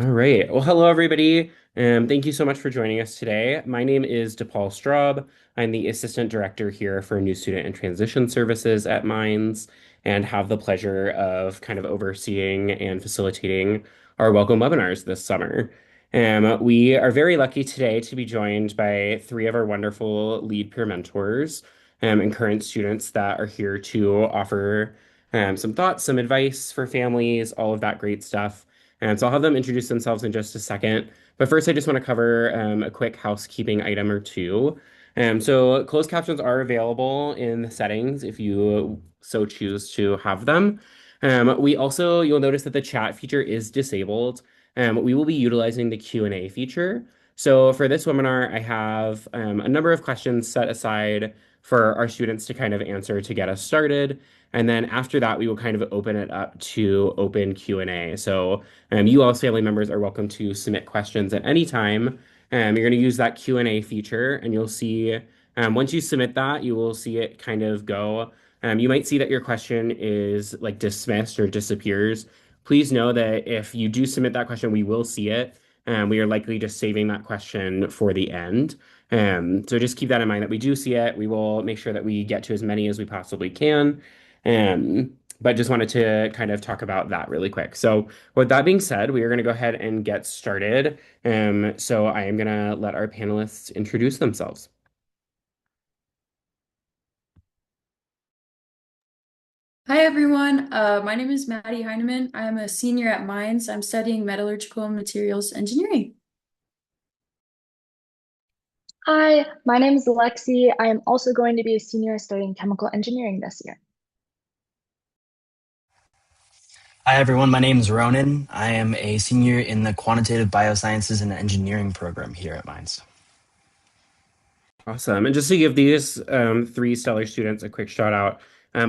All right. Well, hello, everybody. Thank you so much for joining us today. My name is DePaul Straub. I'm the Assistant Director here for New Student and Transition Services at Mines and have the pleasure of kind of overseeing and facilitating our welcome webinars this summer. We are very lucky today to be joined by three of our wonderful lead peer mentors and current students that are here to offer some thoughts, some advice for families, all of that great stuff. And so I'll have them introduce themselves in just a second. But first, I just want to cover a quick housekeeping item or two. So closed captions are available in the settings if you so choose to have them. You'll notice that the chat feature is disabled. We will be utilizing the Q&A feature. So for this webinar, I have a number of questions set aside for our students to kind of answer to get us started. And then after that, we will kind of open it up to open Q&A. So you all as family members are welcome to submit questions at any time. You're going to use that Q&A feature, and you'll see once you submit that, you will see it kind of go. You might see that your question is like dismissed or disappears. Please know that if you do submit that question, we will see it. We are likely just saving that question for the end. So just keep that in mind that we do see it. We will make sure that we get to as many as we possibly can. But just wanted to kind of talk about that really quick. So with that being said, we are going to go ahead and get started. So I am going to let our panelists introduce themselves. Hi everyone, my name is Maddie Heineman. I am a senior at Mines. I'm studying metallurgical and materials engineering. Hi, my name is Lexi. I am also going to be a senior studying chemical engineering this year. Hi, everyone. My name is Ronan. I am a senior in the Quantitative Biosciences and Engineering program here at Mines. Awesome. And just to give these three stellar students a quick shout out,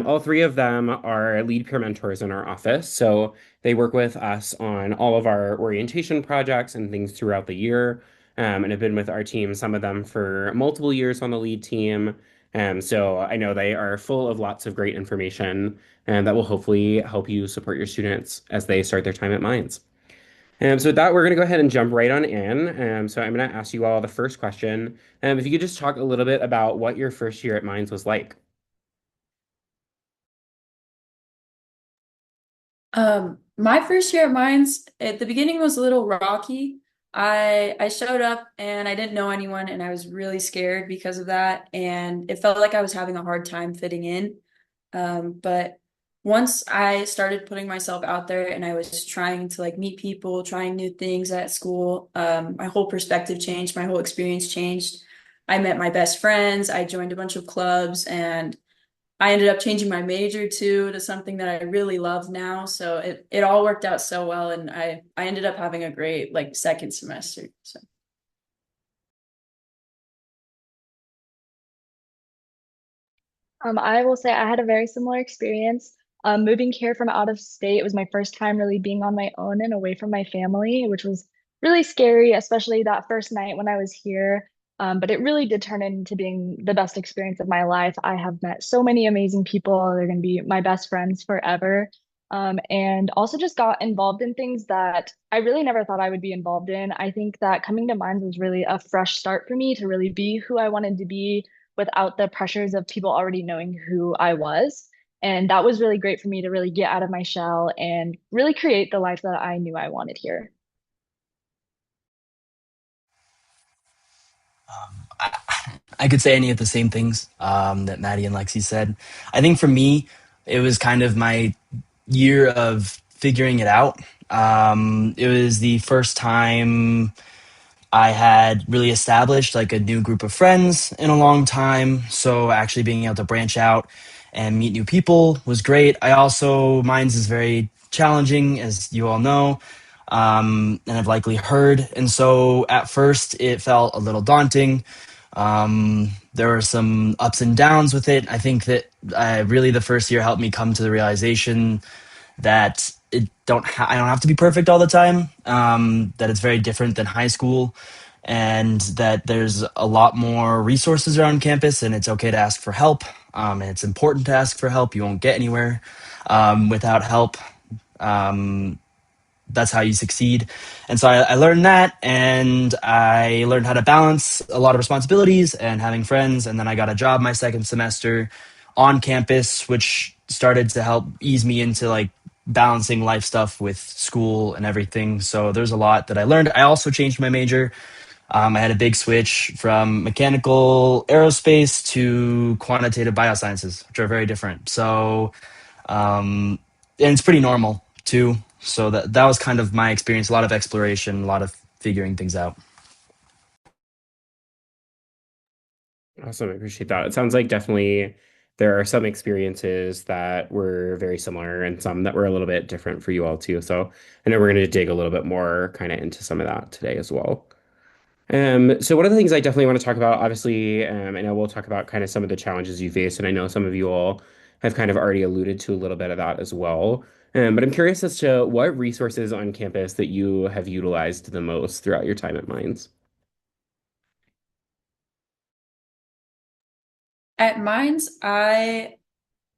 all three of them are lead peer mentors in our office. So they work with us on all of our orientation projects and things throughout the year, and have been with our team, some of them for multiple years on the lead team. So I know they are full of lots of great information and that will hopefully help you support your students as they start their time at Mines. So with that, we're going to go ahead and jump right on in. So I'm going to ask you all the first question. If you could just talk a little bit about what your first year at Mines was like. My first year at Mines, at the beginning was a little rocky. I showed up and I didn't know anyone and I was really scared because of that. And it felt like I was having a hard time fitting in. But once I started putting myself out there and I was trying to like meet people, trying new things at school, my whole perspective changed, my whole experience changed. I met my best friends, I joined a bunch of clubs, and I ended up changing my major too to something that I really love now. So it all worked out so well, and I ended up having a great like second semester. So. I will say I had a very similar experience. Moving here from out of state, it was my first time really being on my own and away from my family, which was really scary, especially that first night when I was here. But it really did turn into being the best experience of my life. I have met so many amazing people. They're going to be my best friends forever. And also just got involved in things that I really never thought I would be involved in. I think that coming to Mines was really a fresh start for me to really be who I wanted to be without the pressures of people already knowing who I was. And that was really great for me to really get out of my shell and really create the life that I knew I wanted here. I could say any of the same things that Maddie and Lexi said. I think for me, it was kind of my year of figuring it out. It was the first time I had really established like a new group of friends in a long time. So actually being able to branch out and meet new people was great. Mine's is very challenging, as you all know, and have likely heard. And so at first it felt a little daunting. There were some ups and downs with it. I think that really the first year helped me come to the realization that I don't have to be perfect all the time. That it's very different than high school, and that there's a lot more resources around campus, and it's okay to ask for help. And it's important to ask for help. You won't get anywhere without help. Um, that's how you succeed. And so I learned that, and I learned how to balance a lot of responsibilities and having friends. And then I got a job my second semester on campus, which started to help ease me into like balancing life stuff with school and everything. So there's a lot that I learned. I also changed my major. I had a big switch from mechanical aerospace to quantitative biosciences, which are very different. So, and it's pretty normal too. So that was kind of my experience. A lot of exploration, a lot of figuring things out. Awesome. I appreciate that. It sounds like definitely there are some experiences that were very similar and some that were a little bit different for you all too. So I know we're going to dig a little bit more kind of into some of that today as well. So one of the things I definitely want to talk about, obviously, I know we'll talk about kind of some of the challenges you face, and I know some of you all have kind of already alluded to a little bit of that as well. But I'm curious as to what resources on campus that you have utilized the most throughout your time at Mines. At Mines, I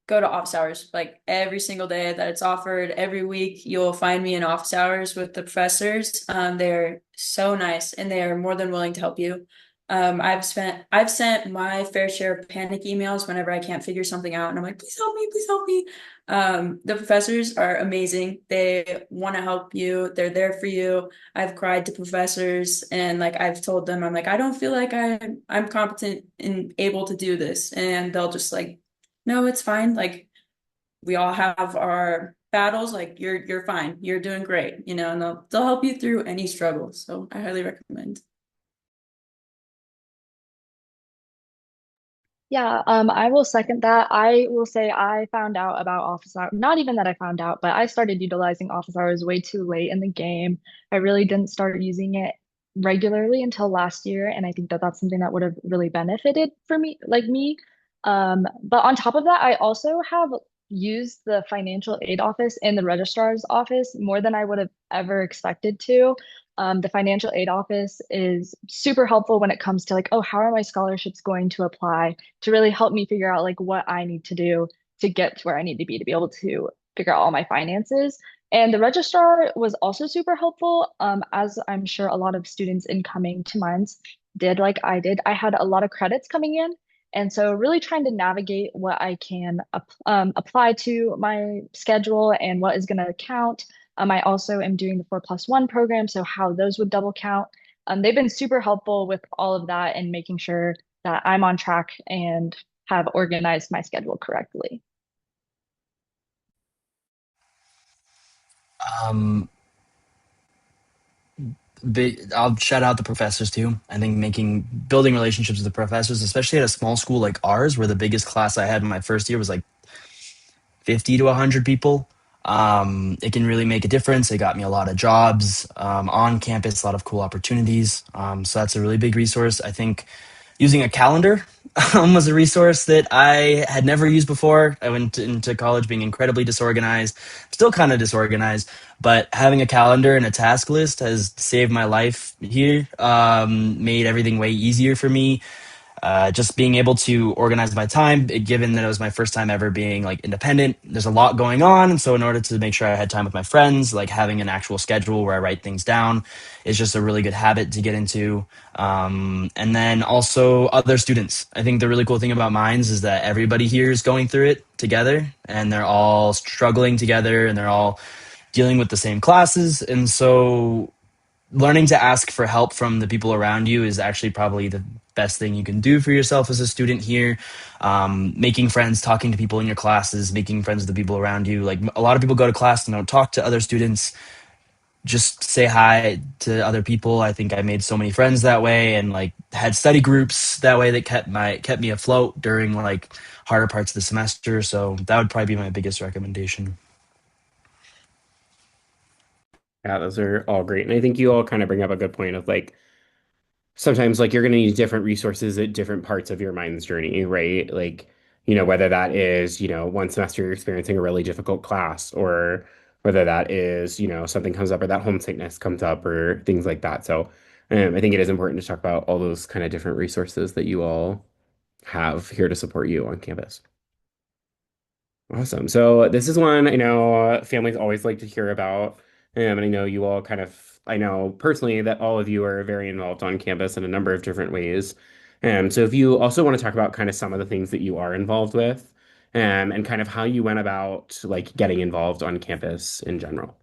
go to office hours like every single day that it's offered. Every week, you'll find me in office hours with the professors. They're so nice and they are more than willing to help you. I've sent my fair share of panic emails whenever I can't figure something out, and I'm like, please help me, please help me. The professors are amazing. They want to help you. They're there for you. I've cried to professors and like I've told them, I'm like, I don't feel like I'm competent and able to do this, and they'll just like, no, it's fine. Like we all have our battles. Like you're fine. You're doing great, and they'll help you through any struggle. So I highly recommend. Yeah, I will second that. I will say I found out about office hours. Not even that I found out, but I started utilizing office hours way too late in the game. I really didn't start using it regularly until last year, and I think that that's something that would have really benefited for me, like me. But on top of that, I also have used the financial aid office and the registrar's office more than I would have ever expected to. The financial aid office is super helpful when it comes to like, oh, how are my scholarships going to apply? To really help me figure out like what I need to do to get to where I need to be able to figure out all my finances. And the registrar was also super helpful, as I'm sure a lot of students incoming to mines did, like I did. I had a lot of credits coming in. And so, really trying to navigate what I can apply to my schedule and what is going to count. I also am doing the 4+1 program, so how those would double count. They've been super helpful with all of that and making sure that I'm on track and have organized my schedule correctly. Um, but I'll shout out the professors too. I think building relationships with the professors, especially at a small school like ours, where the biggest class I had in my first year was like 50 to 100 people. It can really make a difference. It got me a lot of jobs on campus, a lot of cool opportunities. So that's a really big resource. I think using a calendar was a resource that I had never used before. I went into college being incredibly disorganized, still kind of disorganized, but having a calendar and a task list has saved my life here, made everything way easier for me. Just being able to organize my time, given that it was my first time ever being like independent. There's a lot going on, and so in order to make sure I had time with my friends, like having an actual schedule where I write things down is just a really good habit to get into. And then also other students. I think the really cool thing about Minds is that everybody here is going through it together, and they're all struggling together, and they're all dealing with the same classes, and so learning to ask for help from the people around you is actually probably the best thing you can do for yourself as a student here. Making friends, talking to people in your classes, making friends with the people around you. Like a lot of people go to class and don't talk to other students. Just say hi to other people. I think I made so many friends that way, and like had study groups that way that kept me afloat during like harder parts of the semester. So that would probably be my biggest recommendation. Yeah, those are all great. And I think you all kind of bring up a good point of like sometimes like you're going to need different resources at different parts of your mind's journey, right? Like, whether that is, one semester you're experiencing a really difficult class or whether that is, something comes up or that homesickness comes up or things like that. So, I think it is important to talk about all those kind of different resources that you all have here to support you on campus. Awesome. So this is one I know families always like to hear about. And I know you all kind of, I know personally that all of you are very involved on campus in a number of different ways. So if you also want to talk about kind of some of the things that you are involved with, and kind of how you went about like getting involved on campus in general.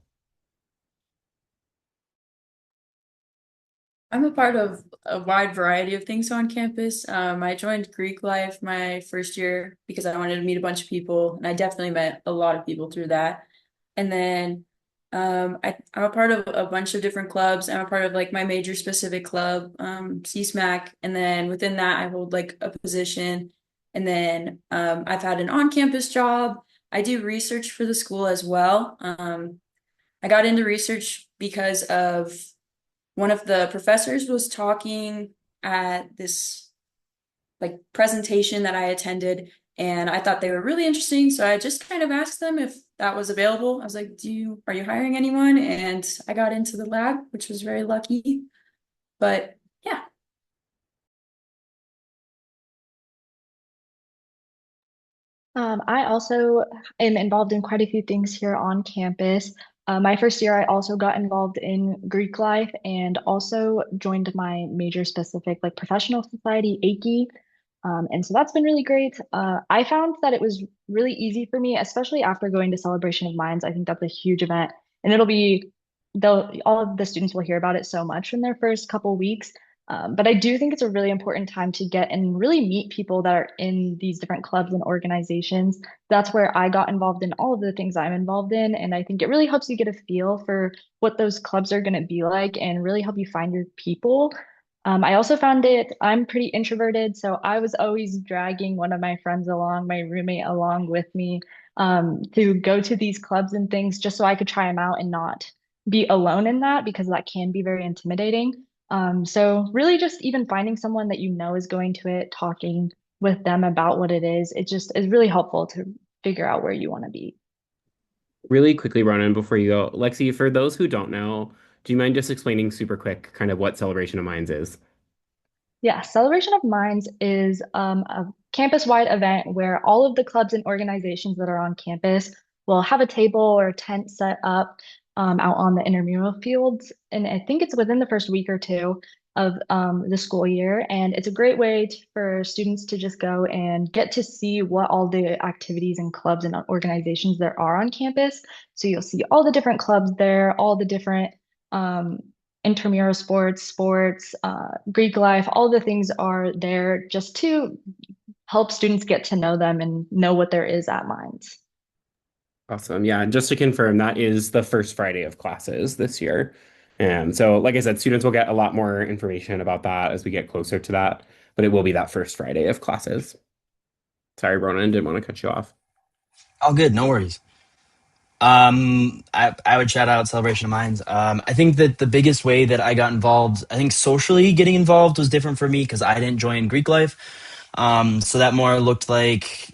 I'm a part of a wide variety of things on campus. I joined Greek life my first year because I wanted to meet a bunch of people, and I definitely met a lot of people through that. And then I'm a part of a bunch of different clubs. I'm a part of like my major specific club, CSMAC, and then within that I hold like a position. And then I've had an on-campus job. I do research for the school as well. I got into research because of one of the professors was talking at this like presentation that I attended, and I thought they were really interesting. So I just kind of asked them if that was available. I was like, are you hiring anyone? And I got into the lab, which was very lucky. But yeah. I also am involved in quite a few things here on campus. My first year, I also got involved in Greek life and also joined my major specific, like professional society, AIKI. And so that's been really great. I found that it was really easy for me, especially after going to Celebration of Minds. I think that's a huge event, and they'll all of the students will hear about it so much in their first couple weeks. But I do think it's a really important time to get and really meet people that are in these different clubs and organizations. That's where I got involved in all of the things I'm involved in. And I think it really helps you get a feel for what those clubs are going to be like and really help you find your people. I also found I'm pretty introverted, so I was always dragging one of my friends along, my roommate along with me, to go to these clubs and things just so I could try them out and not be alone in that because that can be very intimidating. So really just even finding someone that you know is going to it, talking with them about what it is, it just is really helpful to figure out where you want to be. Really quickly, Ronan, before you go, Lexi, for those who don't know, do you mind just explaining super quick kind of what Celebration of Minds is? Yeah, Celebration of Minds is a campus-wide event where all of the clubs and organizations that are on campus will have a table or a tent set up out on the intramural fields. And I think it's within the first week or two of the school year. And it's a great way for students to just go and get to see what all the activities and clubs and organizations there are on campus. So you'll see all the different clubs there, all the different um, intramural sports, Greek life, all the things are there just to help students get to know them and know what there is at Minds. Awesome. Yeah, and just to confirm, that is the first Friday of classes this year. So, like I said, students will get a lot more information about that as we get closer to that, but it will be that first Friday of classes. Sorry, Ronan, didn't want to cut you off. All good, no worries. I would shout out Celebration of Minds. I think that the biggest way that I got involved, I think socially getting involved was different for me because I didn't join Greek life. So that more looked like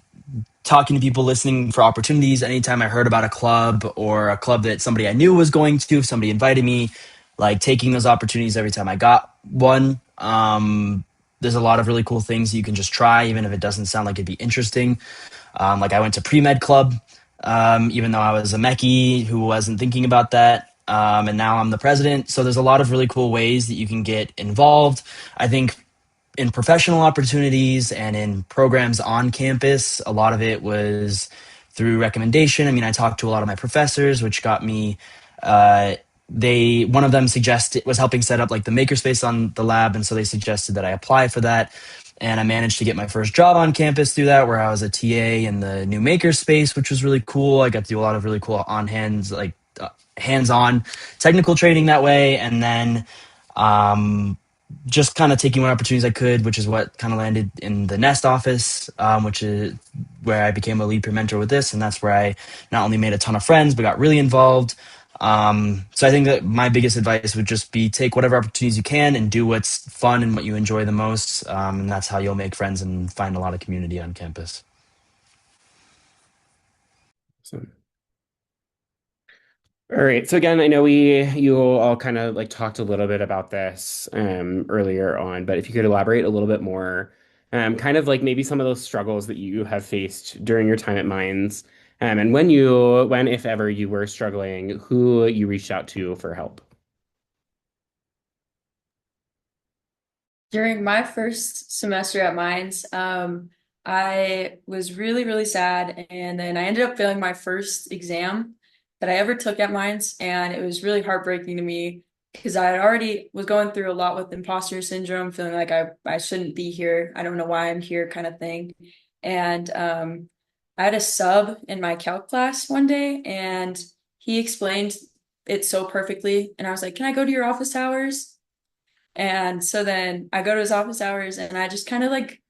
talking to people, listening for opportunities. Anytime I heard about a club or a club that somebody I knew was going to, if somebody invited me, like taking those opportunities every time I got one. There's a lot of really cool things you can just try, even if it doesn't sound like it'd be interesting. Like I went to pre-med club, even though I was a mechie who wasn't thinking about that. And now I'm the president. So there's a lot of really cool ways that you can get involved. I think in professional opportunities and in programs on campus, a lot of it was through recommendation. I mean, I talked to a lot of my professors, which got me. Uh, one of them suggested was helping set up like the makerspace on the lab, and so they suggested that I apply for that. And I managed to get my first job on campus through that, where I was a TA in the new makerspace, which was really cool. I got to do a lot of really cool hands-on technical training that way, and then um, just kind of taking what opportunities I could, which is what kind of landed in the Nest office, which is where I became a lead peer mentor with this. And that's where I not only made a ton of friends, but got really involved. So I think that my biggest advice would just be take whatever opportunities you can and do what's fun and what you enjoy the most. And that's how you'll make friends and find a lot of community on campus. So, all right. So again, I know you all kind of like talked a little bit about this earlier on, but if you could elaborate a little bit more, kind of like maybe some of those struggles that you have faced during your time at Mines, And when, if ever, you were struggling, who you reached out to for help. During my first semester at Mines, I was really, really sad. And then I ended up failing my first exam that I ever took at Mines. And it was really heartbreaking to me because I had already was going through a lot with imposter syndrome, feeling like I shouldn't be here. I don't know why I'm here kind of thing. And I had a sub in my calc class one day and he explained it so perfectly. And I was like, "Can I go to your office hours?" And so then I go to his office hours and I just kind of like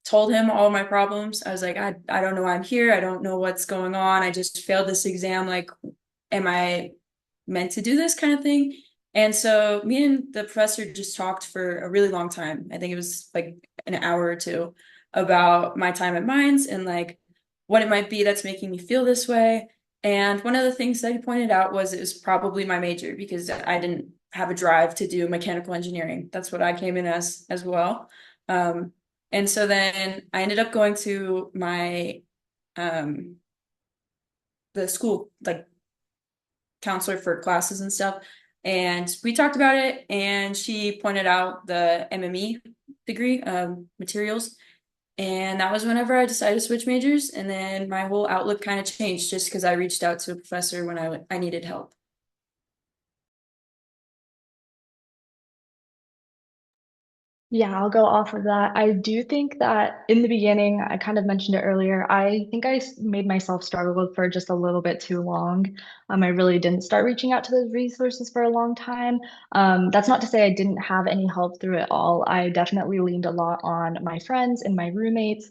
told him all my problems. I was like, I don't know why I'm here. I don't know what's going on. I just failed this exam. Like, am I meant to do this kind of thing? And so me and the professor just talked for a really long time. I think it was like an hour or two about my time at Mines and like what it might be that's making me feel this way. And one of the things that he pointed out was it was probably my major because I didn't have a drive to do mechanical engineering. That's what I came in as well. Um, and so then I ended up going to my um the school like counselor for classes and stuff. And we talked about it, and she pointed out the MME degree, materials. And that was whenever I decided to switch majors. And then my whole outlook kind of changed just because I reached out to a professor when I needed help. Yeah, I'll go off of that. I do think that in the beginning, I kind of mentioned it earlier, I think made myself struggle for just a little bit too long. I really didn't start reaching out to those resources for a long time. That's not to say I didn't have any help through it all. I definitely leaned a lot on my friends and my roommates.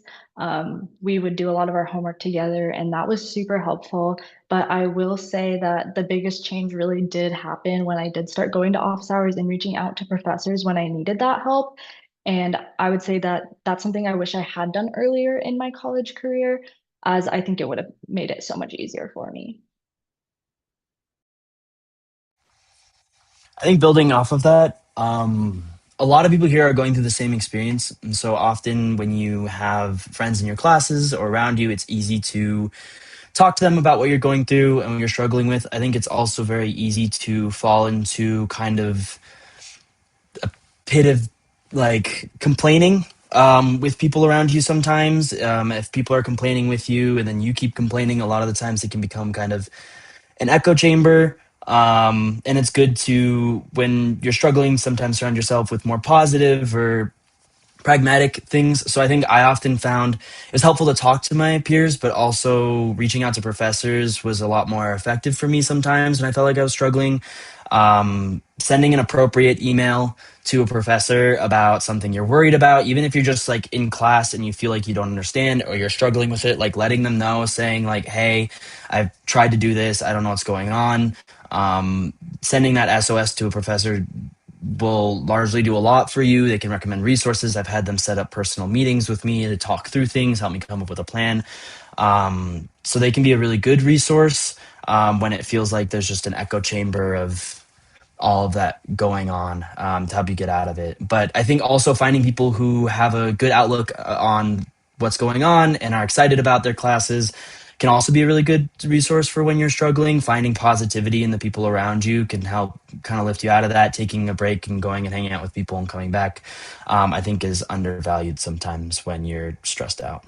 We would do a lot of our homework together, and that was super helpful. But I will say that the biggest change really did happen when I did start going to office hours and reaching out to professors when I needed that help. And I would say that that's something I wish I had done earlier in my college career, as I think it would have made it so much easier for me. I think building off of that, a lot of people here are going through the same experience. And so often when you have friends in your classes or around you, it's easy to talk to them about what you're going through and what you're struggling with. I think it's also very easy to fall into kind of pit of like complaining with people around you sometimes. If people are complaining with you and then you keep complaining, a lot of the times it can become kind of an echo chamber. And it's good to, when you're struggling, sometimes surround yourself with more positive or pragmatic things. So I think I often found it was helpful to talk to my peers, but also reaching out to professors was a lot more effective for me sometimes when I felt like I was struggling. Sending an appropriate email to a professor about something you're worried about, even if you're just like in class and you feel like you don't understand or you're struggling with it, like letting them know, saying like, "Hey, I've tried to do this. I don't know what's going on." Sending that SOS to a professor will largely do a lot for you. They can recommend resources. I've had them set up personal meetings with me to talk through things, help me come up with a plan. So they can be a really good resource when it feels like there's just an echo chamber of all of that going on to help you get out of it. But I think also finding people who have a good outlook on what's going on and are excited about their classes can also be a really good resource for when you're struggling. Finding positivity in the people around you can help kind of lift you out of that. Taking a break and going and hanging out with people and coming back, I think is undervalued sometimes when you're stressed out.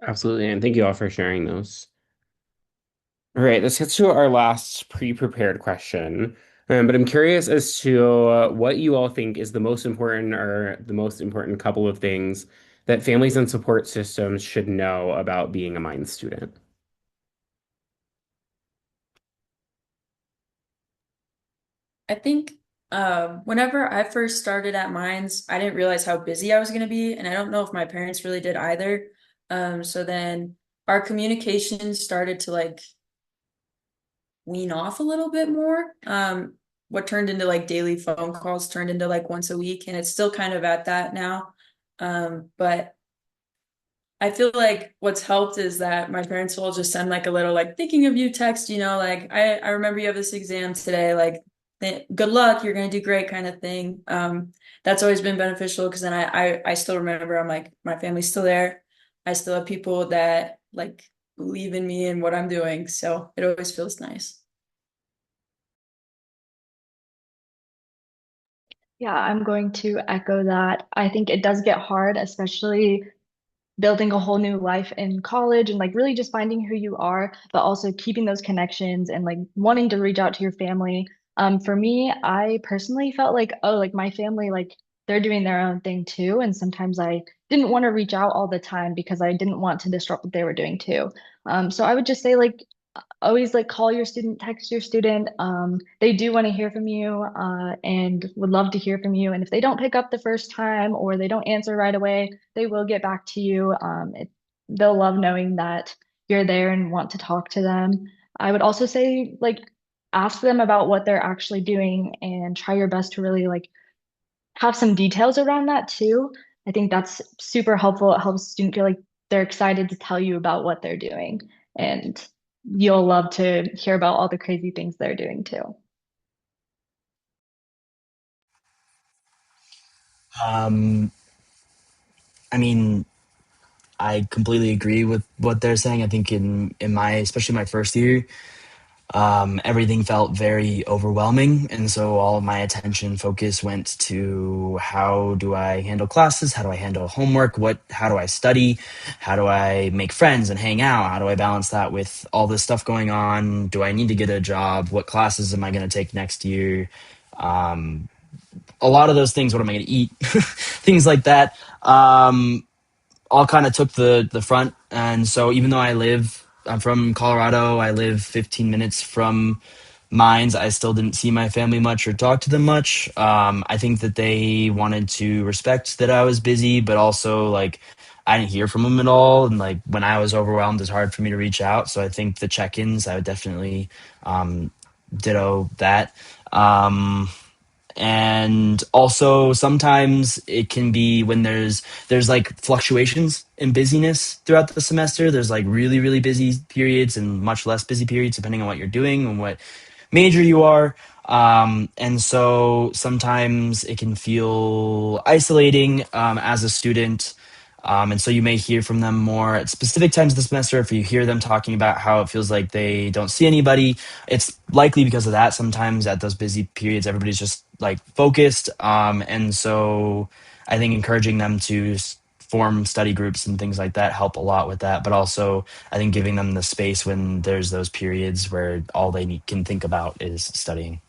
Absolutely. And thank you all for sharing those. All right, this gets to our last pre-prepared question. But I'm curious as to what you all think is the most important or the most important couple of things that families and support systems should know about being a Mind student. I think whenever I first started at Mines, I didn't realize how busy I was going to be, and I don't know if my parents really did either. So then our communication started to like wean off a little bit more. What turned into like daily phone calls turned into like once a week, and it's still kind of at that now. But I feel like what's helped is that my parents will just send like a little like thinking of you text, like I remember you have this exam today, like good luck, you're gonna do great kind of thing. That's always been beneficial because then I still remember I'm like my family's still there. I still have people that like believe in me and what I'm doing, so it always feels nice. Yeah, I'm going to echo that. I think it does get hard, especially building a whole new life in college and like really just finding who you are, but also keeping those connections and like wanting to reach out to your family. For me, I personally felt like, oh, like my family, like they're doing their own thing too. And sometimes I didn't want to reach out all the time because I didn't want to disrupt what they were doing too. So I would just say like always like call your student, text your student. They do want to hear from you and would love to hear from you. And if they don't pick up the first time or they don't answer right away, they will get back to you. They'll love knowing that you're there and want to talk to them. I would also say like ask them about what they're actually doing and try your best to really like have some details around that too. I think that's super helpful. It helps students feel like they're excited to tell you about what they're doing. And you'll love to hear about all the crazy things they're doing too. Um, I mean, I completely agree with what they're saying. I think in my especially my first year, everything felt very overwhelming, and so all of my attention focus went to how do I handle classes, how do I handle homework, how do I study, how do I make friends and hang out, how do I balance that with all this stuff going on, do I need to get a job, what classes am I going to take next year, a lot of those things, what am I going to eat, things like that. All kind of took the front. And so even though I'm from Colorado, I live 15 minutes from Mines. I still didn't see my family much or talk to them much. I think that they wanted to respect that I was busy, but also like I didn't hear from them at all. And like when I was overwhelmed, it's hard for me to reach out. So I think the check-ins, I would definitely um, ditto that. And also sometimes it can be when there's like fluctuations in busyness throughout the semester. There's like really busy periods and much less busy periods depending on what you're doing and what major you are. And so sometimes it can feel isolating as a student. And so you may hear from them more at specific times of the semester. If you hear them talking about how it feels like they don't see anybody, it's likely because of that. Sometimes at those busy periods, everybody's just like focused. And so I think encouraging them to form study groups and things like that help a lot with that. But also, I think giving them the space when there's those periods where all can think about is studying.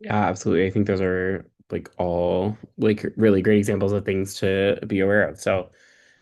Yeah, absolutely. I think those are like all like really great examples of things to be aware of. So,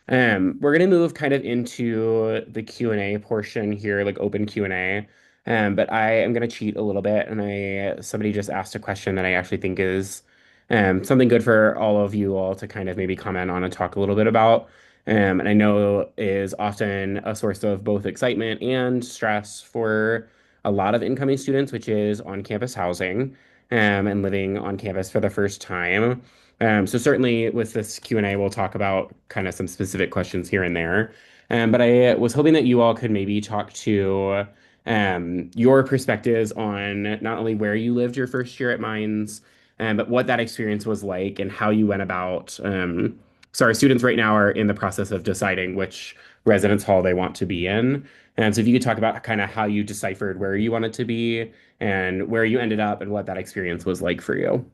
we're gonna move kind of into the Q&A portion here, like open Q&A. But I am gonna cheat a little bit, and I somebody just asked a question that I actually think is something good for all of you all to kind of maybe comment on and talk a little bit about. And I know is often a source of both excitement and stress for a lot of incoming students, which is on-campus housing, and living on campus for the first time. So certainly with this Q&A, we'll talk about kind of some specific questions here and there. But I was hoping that you all could maybe talk to your perspectives on not only where you lived your first year at Mines, but what that experience was like and how you went about. So our students right now are in the process of deciding which residence hall they want to be in. And so if you could talk about kind of how you deciphered where you wanted to be and where you ended up and what that experience was like for you.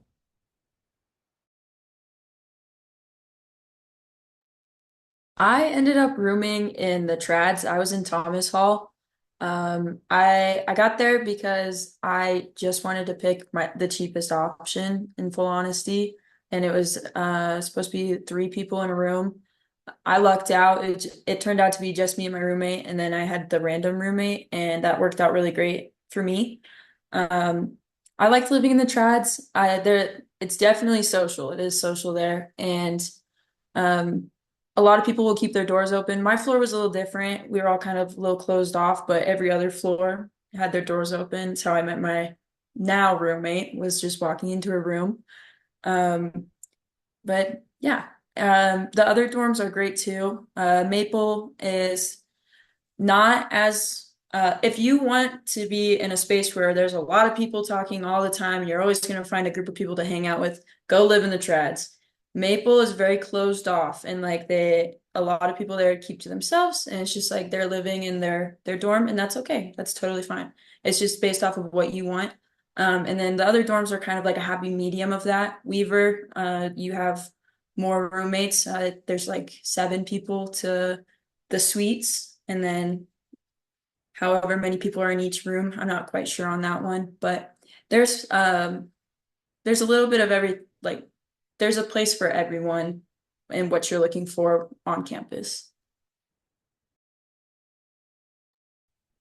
I ended up rooming in the trads. I was in Thomas Hall. I got there because I just wanted to pick the cheapest option, in full honesty, and it was supposed to be three people in a room. I lucked out. It turned out to be just me and my roommate, and then I had the random roommate, and that worked out really great for me. Um, I liked living in the trads. It's definitely social. It is social there, and um, a lot of people will keep their doors open. My floor was a little different. We were all kind of a little closed off, but every other floor had their doors open. So I met my now roommate, was just walking into a room. Um, but yeah, the other dorms are great too. Maple is not as if you want to be in a space where there's a lot of people talking all the time, you're always going to find a group of people to hang out with, go live in the trads. Maple is very closed off and like a lot of people there keep to themselves and it's just like they're living in their dorm and that's okay. That's totally fine. It's just based off of what you want. And then the other dorms are kind of like a happy medium of that. Weaver, you have more roommates. There's like 7 people to the suites and then however many people are in each room. I'm not quite sure on that one, but there's um there's a little bit of every like there's a place for everyone and what you're looking for on campus.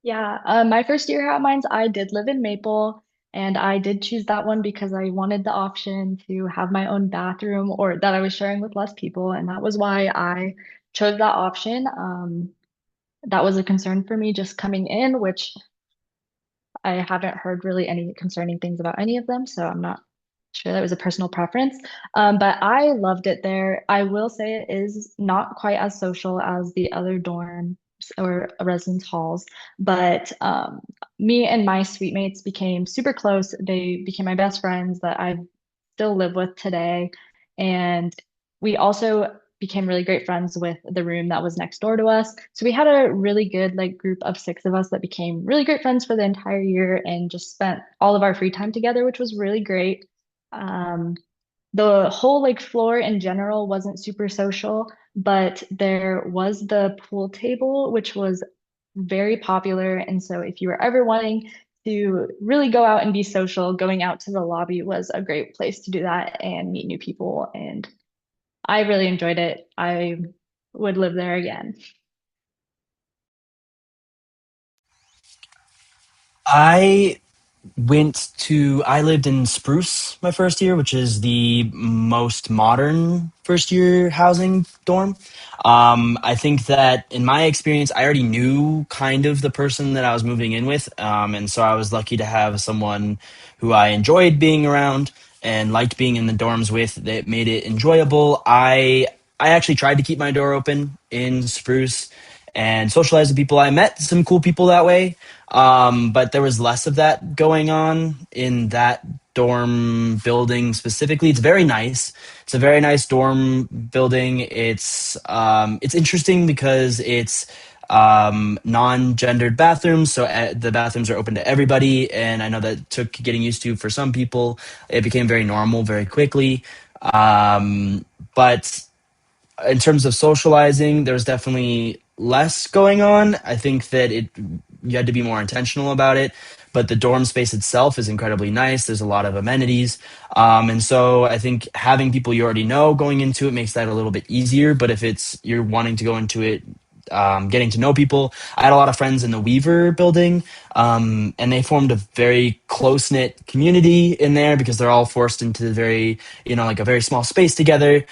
Yeah, my first year here at Mines, I did live in Maple, and I did choose that one because I wanted the option to have my own bathroom or that I was sharing with less people, and that was why I chose that option. That was a concern for me just coming in, which I haven't heard really any concerning things about any of them, so I'm not sure that was a personal preference. But I loved it there. I will say it is not quite as social as the other dorms or residence halls, but me and my suite mates became super close. They became my best friends that I still live with today. And we also became really great friends with the room that was next door to us. So we had a really good like group of 6 of us that became really great friends for the entire year and just spent all of our free time together, which was really great. Um, the whole like floor in general wasn't super social, but there was the pool table, which was very popular. And so if you were ever wanting to really go out and be social, going out to the lobby was a great place to do that and meet new people. And I really enjoyed it. I would live there again. I I lived in Spruce my first year, which is the most modern first year housing dorm. I think that in my experience, I already knew kind of the person that I was moving in with. And so I was lucky to have someone who I enjoyed being around and liked being in the dorms with that made it enjoyable. I actually tried to keep my door open in Spruce and socialize with people. I met some cool people that way, but there was less of that going on in that dorm building specifically. It's very nice. It's a very nice dorm building. It's interesting because it's non-gendered bathrooms, so the bathrooms are open to everybody. And I know that took getting used to for some people. It became very normal very quickly. But in terms of socializing, there's definitely less going on. I think that it you had to be more intentional about it. But the dorm space itself is incredibly nice. There's a lot of amenities, and so I think having people you already know going into it makes that a little bit easier. But if it's you're wanting to go into it, getting to know people, I had a lot of friends in the Weaver building, and they formed a very close knit community in there because they're all forced into like a very small space together.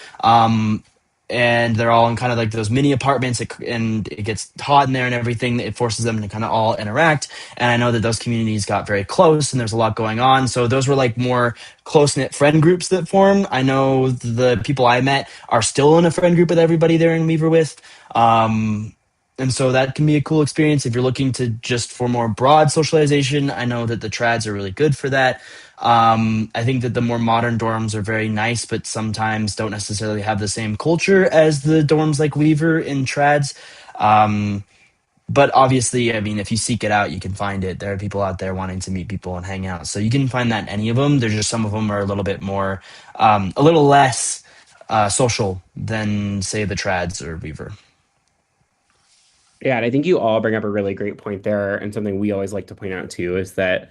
And they're all in kind of like those mini apartments, and it gets hot in there and everything. It forces them to kind of all interact. And I know that those communities got very close and there's a lot going on. So those were like more close knit friend groups that form. I know the people I met are still in a friend group with everybody they're in Weaver with. And so that can be a cool experience if you're looking to just for more broad socialization. I know that the trads are really good for that. I think that the more modern dorms are very nice, but sometimes don't necessarily have the same culture as the dorms like Weaver in trads. Um, but obviously, I mean, if you seek it out, you can find it. There are people out there wanting to meet people and hang out. So you can find that in any of them. There's just some of them are a little bit more, a little less social than, say, the trads or Weaver. Yeah, and I think you all bring up a really great point there, and something we always like to point out too is that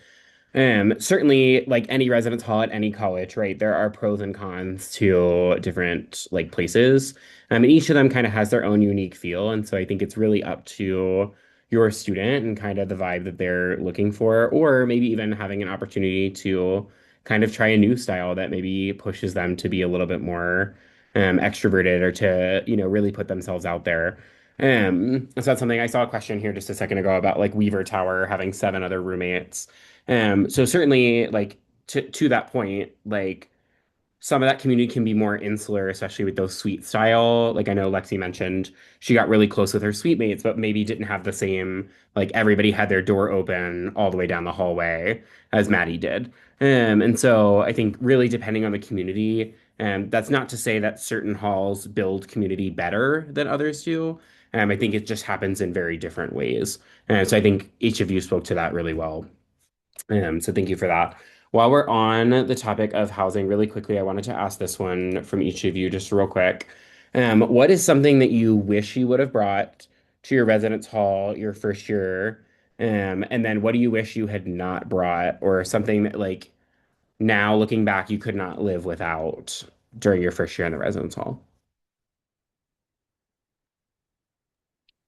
certainly like any residence hall at any college, right, there are pros and cons to different like places. And each of them kind of has their own unique feel. And so I think it's really up to your student and kind of the vibe that they're looking for, or maybe even having an opportunity to kind of try a new style that maybe pushes them to be a little bit more extroverted or to, really put themselves out there. So that's something I saw a question here just a second ago about like Weaver Tower having 7 other roommates. So certainly like to that point, like some of that community can be more insular, especially with those suite style. Like I know Lexi mentioned, she got really close with her suite mates, but maybe didn't have the same, like everybody had their door open all the way down the hallway as Maddie did. And so I think really depending on the community, that's not to say that certain halls build community better than others do. I think it just happens in very different ways. And so I think each of you spoke to that really well. So thank you for that. While we're on the topic of housing, really quickly, I wanted to ask this one from each of you just real quick. What is something that you wish you would have brought to your residence hall your first year? And then what do you wish you had not brought, or something that like now looking back you could not live without during your first year in the residence hall?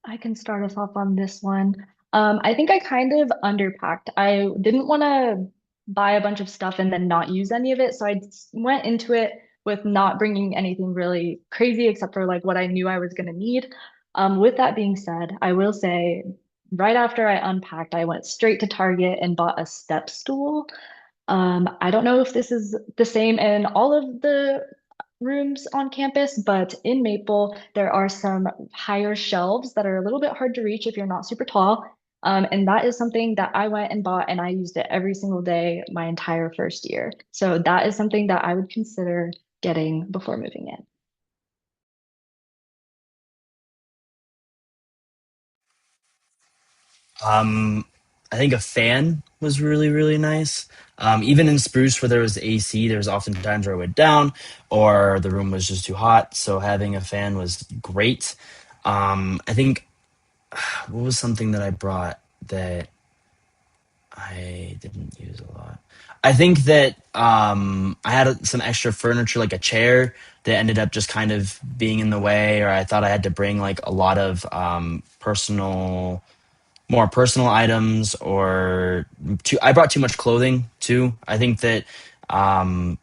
I can start us off on this one. I think I kind of underpacked. I didn't want to buy a bunch of stuff and then not use any of it. So went into it with not bringing anything really crazy except for like what I knew I was going to need. With that being said, I will say right after I unpacked, I went straight to Target and bought a step stool. I don't know if this is the same in all of the rooms on campus, but in Maple, there are some higher shelves that are a little bit hard to reach if you're not super tall. And that is something that I went and bought, and I used it every single day my entire first year. So that is something that I would consider getting before moving in. Um, I think a fan was really, really nice. Even in Spruce, where there was AC, there was often times where I went down or the room was just too hot. So having a fan was great. I think what was something that I brought that I didn't use a lot? I think that I had some extra furniture, like a chair, that ended up just kind of being in the way, or I thought I had to bring like a lot of more personal items, or I brought too much clothing too. I think that um,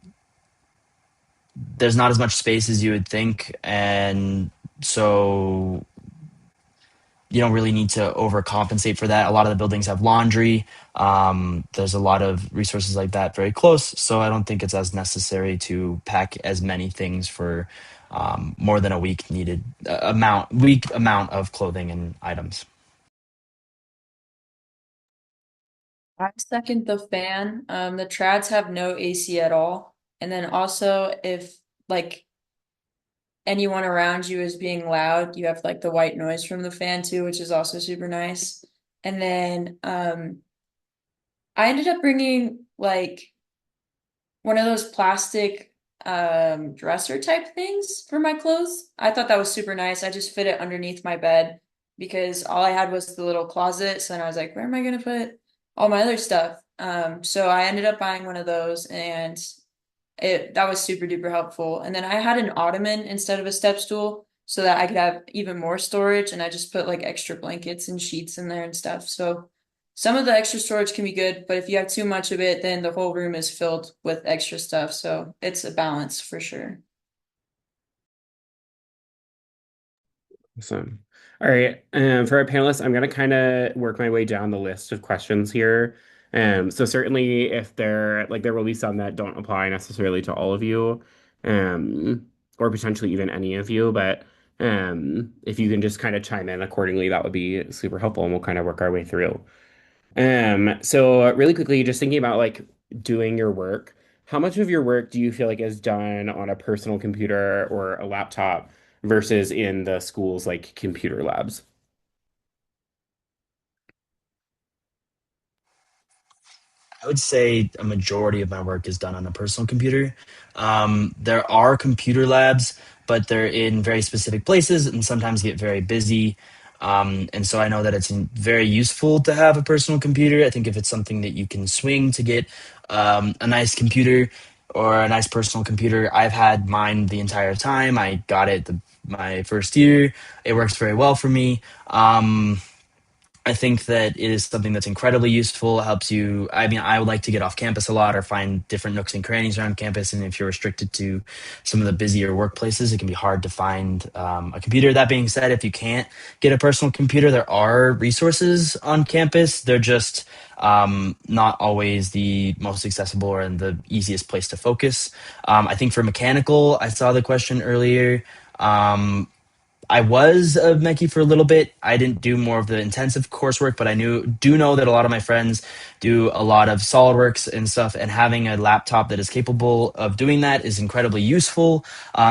there's not as much space as you would think, and so you don't really need to overcompensate for that. A lot of the buildings have laundry. There's a lot of resources like that very close, so I don't think it's as necessary to pack as many things for more than a week amount of clothing and items. I second the fan. The trads have no AC at all. And then also if like anyone around you is being loud, you have like the white noise from the fan too, which is also super nice. And then I ended up bringing like one of those plastic dresser type things for my clothes. I thought that was super nice. I just fit it underneath my bed because all I had was the little closet. So then I was like, where am I gonna put all my other stuff? So I ended up buying one of those and it that was super duper helpful. And then I had an ottoman instead of a step stool so that I could have even more storage and I just put like extra blankets and sheets in there and stuff. So some of the extra storage can be good, but if you have too much of it, then the whole room is filled with extra stuff. So it's a balance for sure. Awesome. All right. For our panelists, I'm going to kind of work my way down the list of questions here. So certainly if there will be some that don't apply necessarily to all of you, or potentially even any of you, but if you can just kind of chime in accordingly, that would be super helpful and we'll kind of work our way through. So really quickly, just thinking about like doing your work, how much of your work do you feel like is done on a personal computer or a laptop versus in the school's like computer labs? I would say a majority of my work is done on a personal computer. There are computer labs, but they're in very specific places and sometimes get very busy. And so I know that it's very useful to have a personal computer. I think if it's something that you can swing to get a nice computer or a nice personal computer, I've had mine the entire time. I got it my first year. It works very well for me. I think that it is something that's incredibly useful. It helps you. I mean, I would like to get off campus a lot or find different nooks and crannies around campus. And if you're restricted to some of the busier workplaces, it can be hard to find a computer. That being said, if you can't get a personal computer, there are resources on campus. They're just not always the most accessible or the easiest place to focus. I think for mechanical, I saw the question earlier. I was a mechie for a little bit. I didn't do more of the intensive coursework, but I do know that a lot of my friends do a lot of SolidWorks and stuff. And having a laptop that is capable of doing that is incredibly useful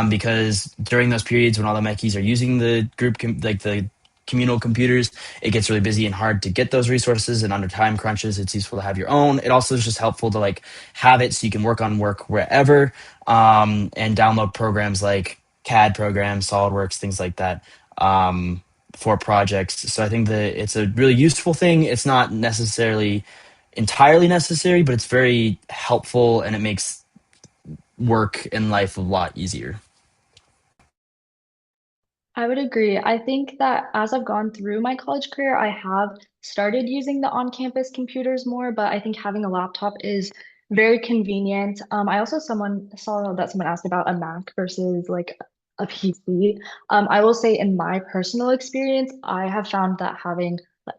because during those periods when all the mechies are using the like the communal computers, it gets really busy and hard to get those resources. And under time crunches, it's useful to have your own. It also is just helpful to like have it so you can work on work wherever and download programs like CAD programs, SolidWorks, things like that for projects. So I think that it's a really useful thing. It's not necessarily entirely necessary, but it's very helpful and it makes work and life a lot easier. I would agree. I think that as I've gone through my college career, I have started using the on-campus computers more, but I think having a laptop is very convenient. I also someone saw that someone asked about a Mac versus like a PC. I will say in my personal experience, I have found that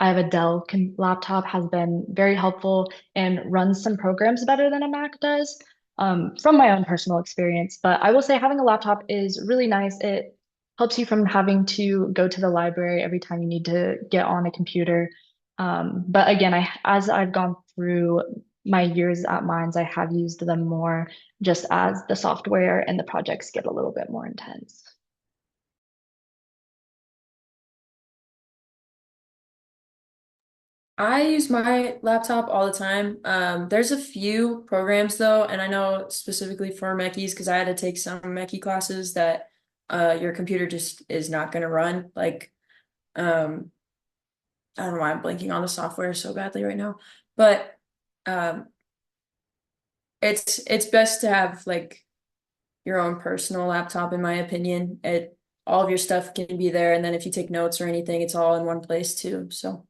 I have a Dell laptop has been very helpful and runs some programs better than a Mac does. From my own personal experience, but I will say having a laptop is really nice. It helps you from having to go to the library every time you need to get on a computer. But again, as I've gone through my years at Mines, I have used them more just as the software and the projects get a little bit more intense. I use my laptop all the time. There's a few programs though, and I know specifically for Mechies because I had to take some Mechie classes that your computer just is not going to run. Like, um, I don't know why I'm blanking on the software so badly right now, but um, it's best to have like your own personal laptop, in my opinion. All of your stuff can be there, and then if you take notes or anything, it's all in one place too. So.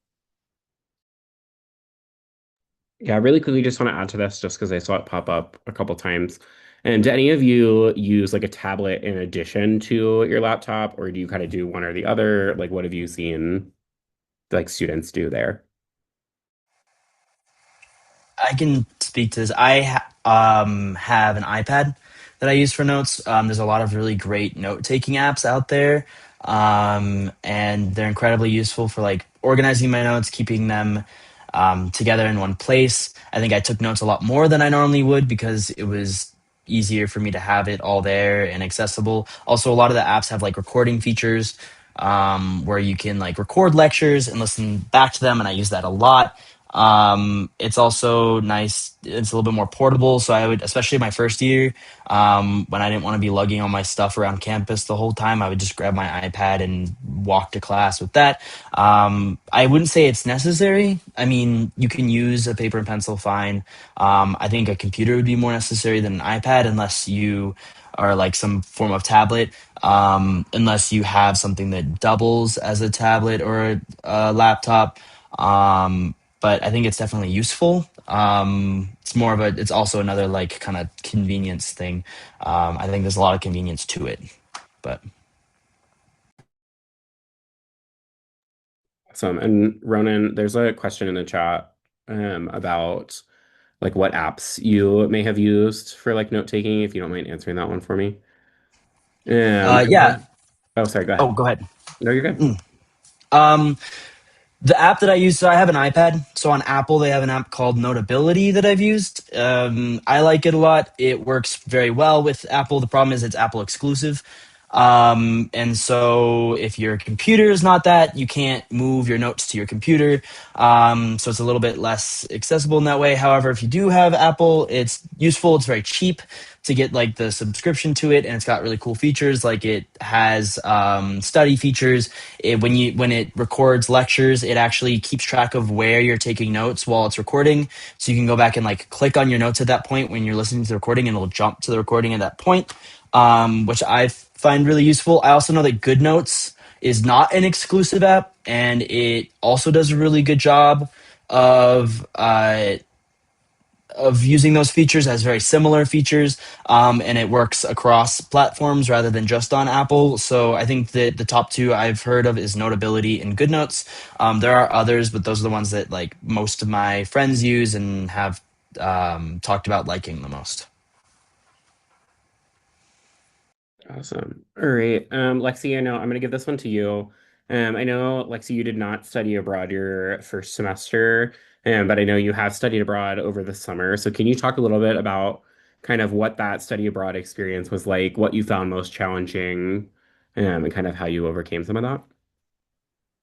Yeah, really quickly, just want to add to this just because I saw it pop up a couple times. And do any of you use like a tablet in addition to your laptop, or do you kind of do one or the other? Like, what have you seen like students do there? I can speak to this. Have an iPad that I use for notes. There's a lot of really great note taking apps out there, and they're incredibly useful for like organizing my notes, keeping them together in one place. I think I took notes a lot more than I normally would because it was easier for me to have it all there and accessible. Also, a lot of the apps have like recording features where you can like record lectures and listen back to them, and I use that a lot. It's also nice. It's a little bit more portable. So I would, especially my first year, when I didn't want to be lugging all my stuff around campus the whole time, I would just grab my iPad and walk to class with that. I wouldn't say it's necessary. I mean, you can use a paper and pencil fine. I think a computer would be more necessary than an iPad unless you are like some form of tablet. Unless you have something that doubles as a tablet or a laptop. But I think it's definitely useful. It's also another like kind of convenience thing. I think there's a lot of convenience to it, but Awesome. And Ronan, there's a question in the chat about like what apps you may have used for like note taking, if you don't mind answering that one for me. I yeah. know. Oh, sorry, go Oh, ahead. go ahead. No, you're good. Mm. Um, The app that I use, so I have an iPad. So on Apple, they have an app called Notability that I've used. I like it a lot. It works very well with Apple. The problem is it's Apple exclusive. And so if your computer is not that, you can't move your notes to your computer. So it's a little bit less accessible in that way. However, if you do have Apple, it's useful. It's very cheap to get like the subscription to it, and it's got really cool features. Like it has study features. When it records lectures, it actually keeps track of where you're taking notes while it's recording. So you can go back and like click on your notes at that point when you're listening to the recording, and it'll jump to the recording at that point, which I find really useful. I also know that GoodNotes is not an exclusive app, and it also does a really good job of using those features as very similar features, and it works across platforms rather than just on Apple. So I think that the top two I've heard of is Notability and GoodNotes. There are others, but those are the ones that like most of my friends use and have talked about liking the most. Awesome. All right. Lexi, I know I'm going to give this one to you. I know, Lexi, you did not study abroad your first semester, but I know you have studied abroad over the summer. So can you talk a little bit about kind of what that study abroad experience was like, what you found most challenging, and kind of how you overcame some of that?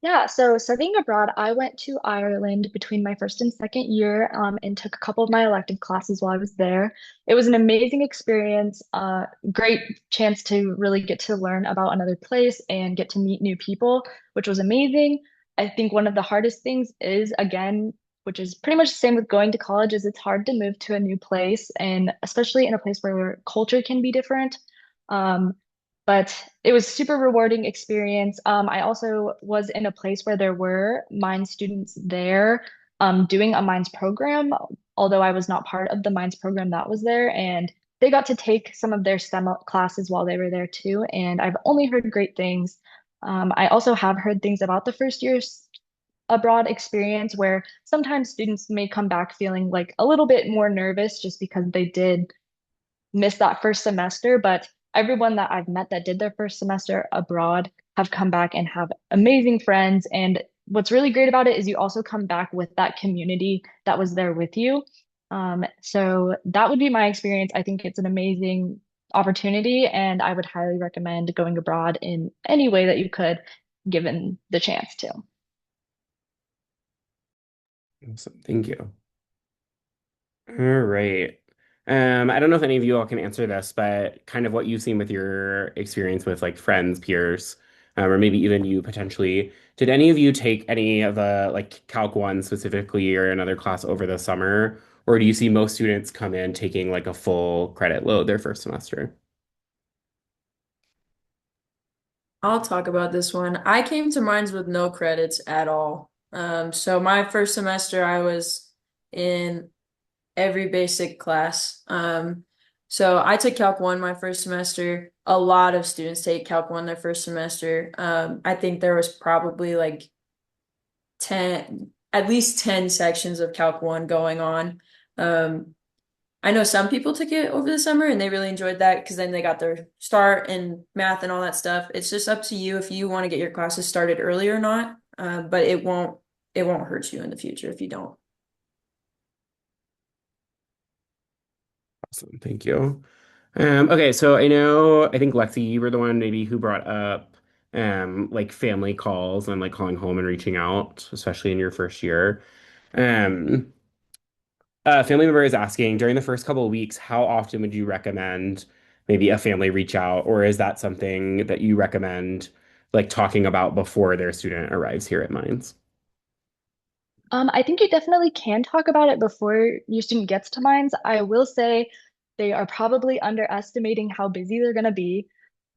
Yeah, so studying abroad, I went to Ireland between my first and second year, and took a couple of my elective classes while I was there. It was an amazing experience, great chance to really get to learn about another place and get to meet new people, which was amazing. I think one of the hardest things is, again, which is pretty much the same with going to college, is it's hard to move to a new place, and especially in a place where culture can be different. Um, but it was super rewarding experience. I also was in a place where there were Mines students there, doing a Mines program, although I was not part of the Mines program that was there. And they got to take some of their STEM classes while they were there too. And I've only heard great things. I also have heard things about the first year's abroad experience where sometimes students may come back feeling like a little bit more nervous just because they did missed that first semester, but everyone that I've met that did their first semester abroad have come back and have amazing friends. And what's really great about it is you also come back with that community that was there with you. So that would be my experience. I think it's an amazing opportunity, and I would highly recommend going abroad in any way that you could, given the chance to. Awesome. Thank you. All right. I don't know if any of you all can answer this, but kind of what you've seen with your experience with like friends, peers, or maybe even you potentially. Did any of you take any of the like Calc 1 specifically or another class over the summer? Or do you see most students come in taking like a full credit load their first semester? I'll talk about this one. I came to mines with no credits at all. So my first semester, I was in every basic class. So I took Calc 1 my first semester. A lot of students take Calc 1 their first semester. I think there was probably like 10, at least 10 sections of Calc 1 going on. Um, I know some people took it over the summer and they really enjoyed that because then they got their start in math and all that stuff. It's just up to you if you want to get your classes started early or not. But it won't hurt you in the future if you don't. Awesome. Thank you. Okay, so I think Lexi, you were the one maybe who brought up like family calls and like calling home and reaching out, especially in your first year. Um, a family member is asking during the first couple of weeks, how often would you recommend maybe a family reach out, or is that something that you recommend like talking about before their student arrives here at Mines? I think you definitely can talk about it before your student gets to mines. I will say they are probably underestimating how busy they're going to be.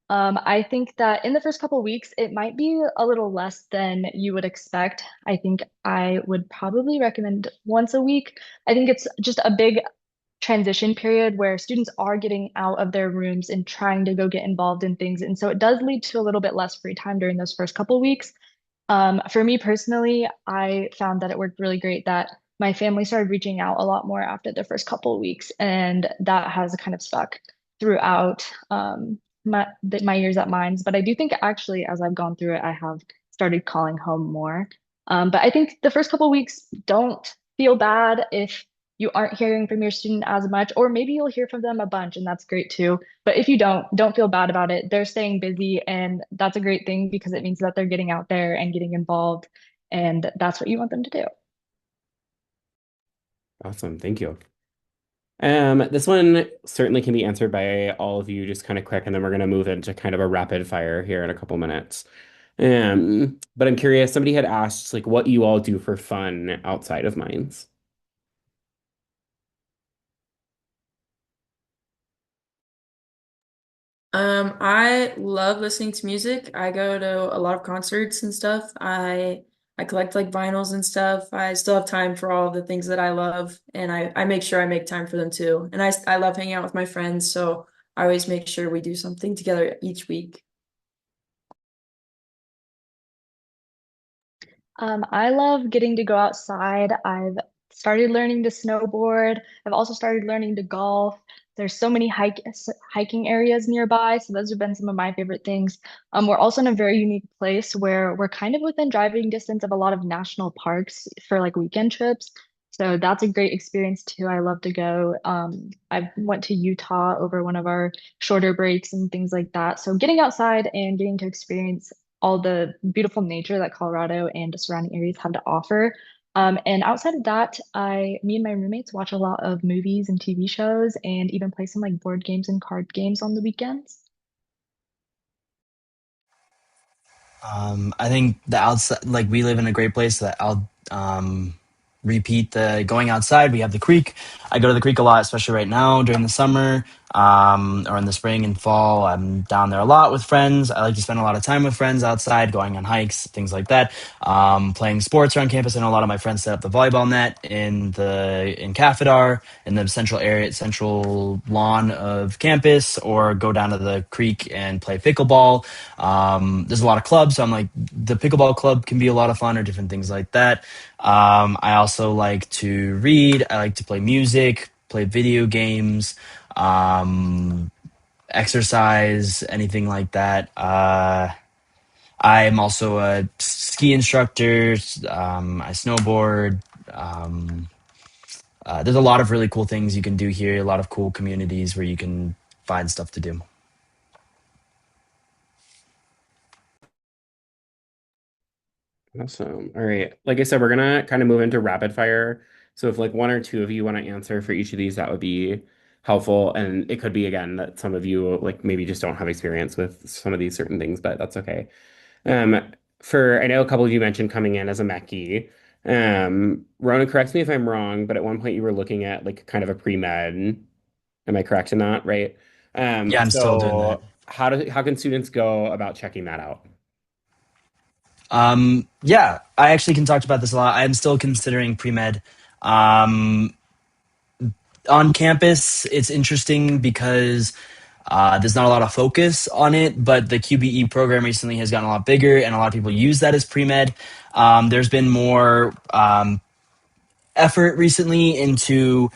I think that in the first couple weeks, it might be a little less than you would expect. I think I would probably recommend once a week. I think it's just a big transition period where students are getting out of their rooms and trying to go get involved in things. And so it does lead to a little bit less free time during those first couple weeks. For me personally, I found that it worked really great that my family started reaching out a lot more after the first couple of weeks, and that has kind of stuck throughout my years at Mines. But I do think actually, as I've gone through it, I have started calling home more. But I think the first couple of weeks, don't feel bad if you aren't hearing from your student as much, or maybe you'll hear from them a bunch, and that's great too. But if you don't feel bad about it. They're staying busy, and that's a great thing because it means that they're getting out there and getting involved, and that's what you want them to do. Awesome. Thank you. This one certainly can be answered by all of you just kind of quick, and then we're going to move into kind of a rapid fire here in a couple minutes. But I'm curious, somebody had asked like what you all do for fun outside of mines. I love listening to music. I go to a lot of concerts and stuff. I collect like vinyls and stuff. I still have time for all of the things that I love, and I make sure I make time for them too. And I love hanging out with my friends, so I always make sure we do something together each week. I love getting to go outside. I've started learning to snowboard. I've also started learning to golf. There's so many hiking areas nearby, so those have been some of my favorite things. We're also in a very unique place where we're kind of within driving distance of a lot of national parks for like weekend trips. So that's a great experience too. I love to go. I went to Utah over one of our shorter breaks and things like that. So getting outside and getting to experience all the beautiful nature that Colorado and the surrounding areas have to offer. And outside of that, me and my roommates watch a lot of movies and TV shows and even play some like board games and card games on the weekends. I think the outside, like we live in a great place that I'll repeat the going outside. We have the creek. I go to the creek a lot, especially right now during the summer or in the spring and fall. I'm down there a lot with friends. I like to spend a lot of time with friends outside, going on hikes, things like that. Playing sports around campus. I know a lot of my friends set up the volleyball net in Cafetar in the central area, central lawn of campus, or go down to the creek and play pickleball. There's a lot of clubs, so I'm like the pickleball club can be a lot of fun or different things like that. I also like to read. I like to play music, play video games, um, exercise, anything like that. I'm also a ski instructor. I snowboard. Um, there's a lot of really cool things you can do here. A lot of cool communities where you can find stuff to do. Awesome. All right. Like I said, we're gonna kind of move into rapid fire. So if like one or two of you want to answer for each of these, that would be helpful. And it could be again that some of you like maybe just don't have experience with some of these certain things, but that's okay. Um, I know a couple of you mentioned coming in as a Mechie. Rona, correct me if I'm wrong, but at one point you were looking at like kind of a pre-med. Am I correct in that, right? Yeah, I'm still doing that. So how can students go about checking that out? Yeah, I actually can talk about this a lot. I'm still considering pre med. Um, on campus, it's interesting because there's not a lot of focus on it, but the QBE program recently has gotten a lot bigger, and a lot of people use that as pre med. There's been more effort recently into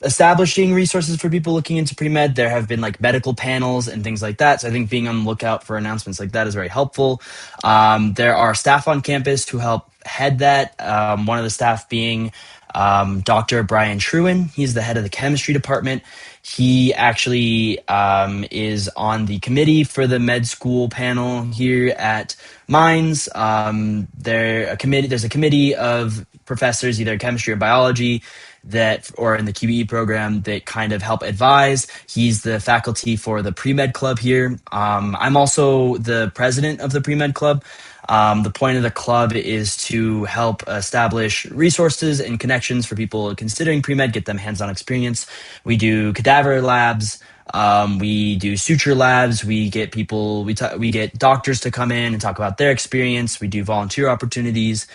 establishing resources for people looking into pre-med. There have been like medical panels and things like that. So I think being on the lookout for announcements like that is very helpful. There are staff on campus who help head that. One of the staff being Dr. Brian Truen. He's the head of the chemistry department. He actually is on the committee for the med school panel here at Mines. There's a committee of professors, either chemistry or biology, that or in the QBE program that kind of help advise. He's the faculty for the pre-med club here. I'm also the president of the pre-med club. The point of the club is to help establish resources and connections for people considering pre-med, get them hands-on experience. We do cadaver labs. We do suture labs. We get people. We get doctors to come in and talk about their experience. We do volunteer opportunities.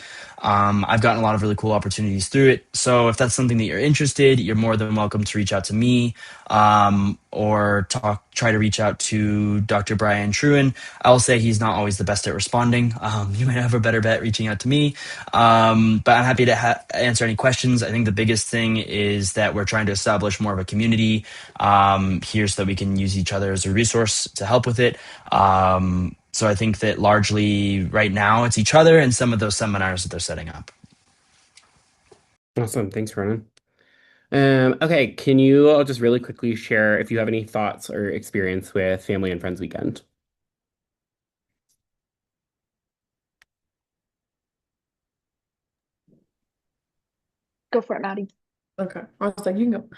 I've gotten a lot of really cool opportunities through it. So if that's something that you're interested, you're more than welcome to reach out to me or try to reach out to Dr. Brian Truen. I'll say he's not always the best at responding. You might have a better bet reaching out to me. But I'm happy to answer any questions. I think the biggest thing is that we're trying to establish more of a community here so that we can use each other as a resource to help with it. So I think that largely right now it's each other and some of those seminars that they're setting up. Awesome. Thanks, Ronan. Okay, can you all just really quickly share if you have any thoughts or experience with Family and Friends Weekend? Go for it, Maddie. Okay. I was like, you can go.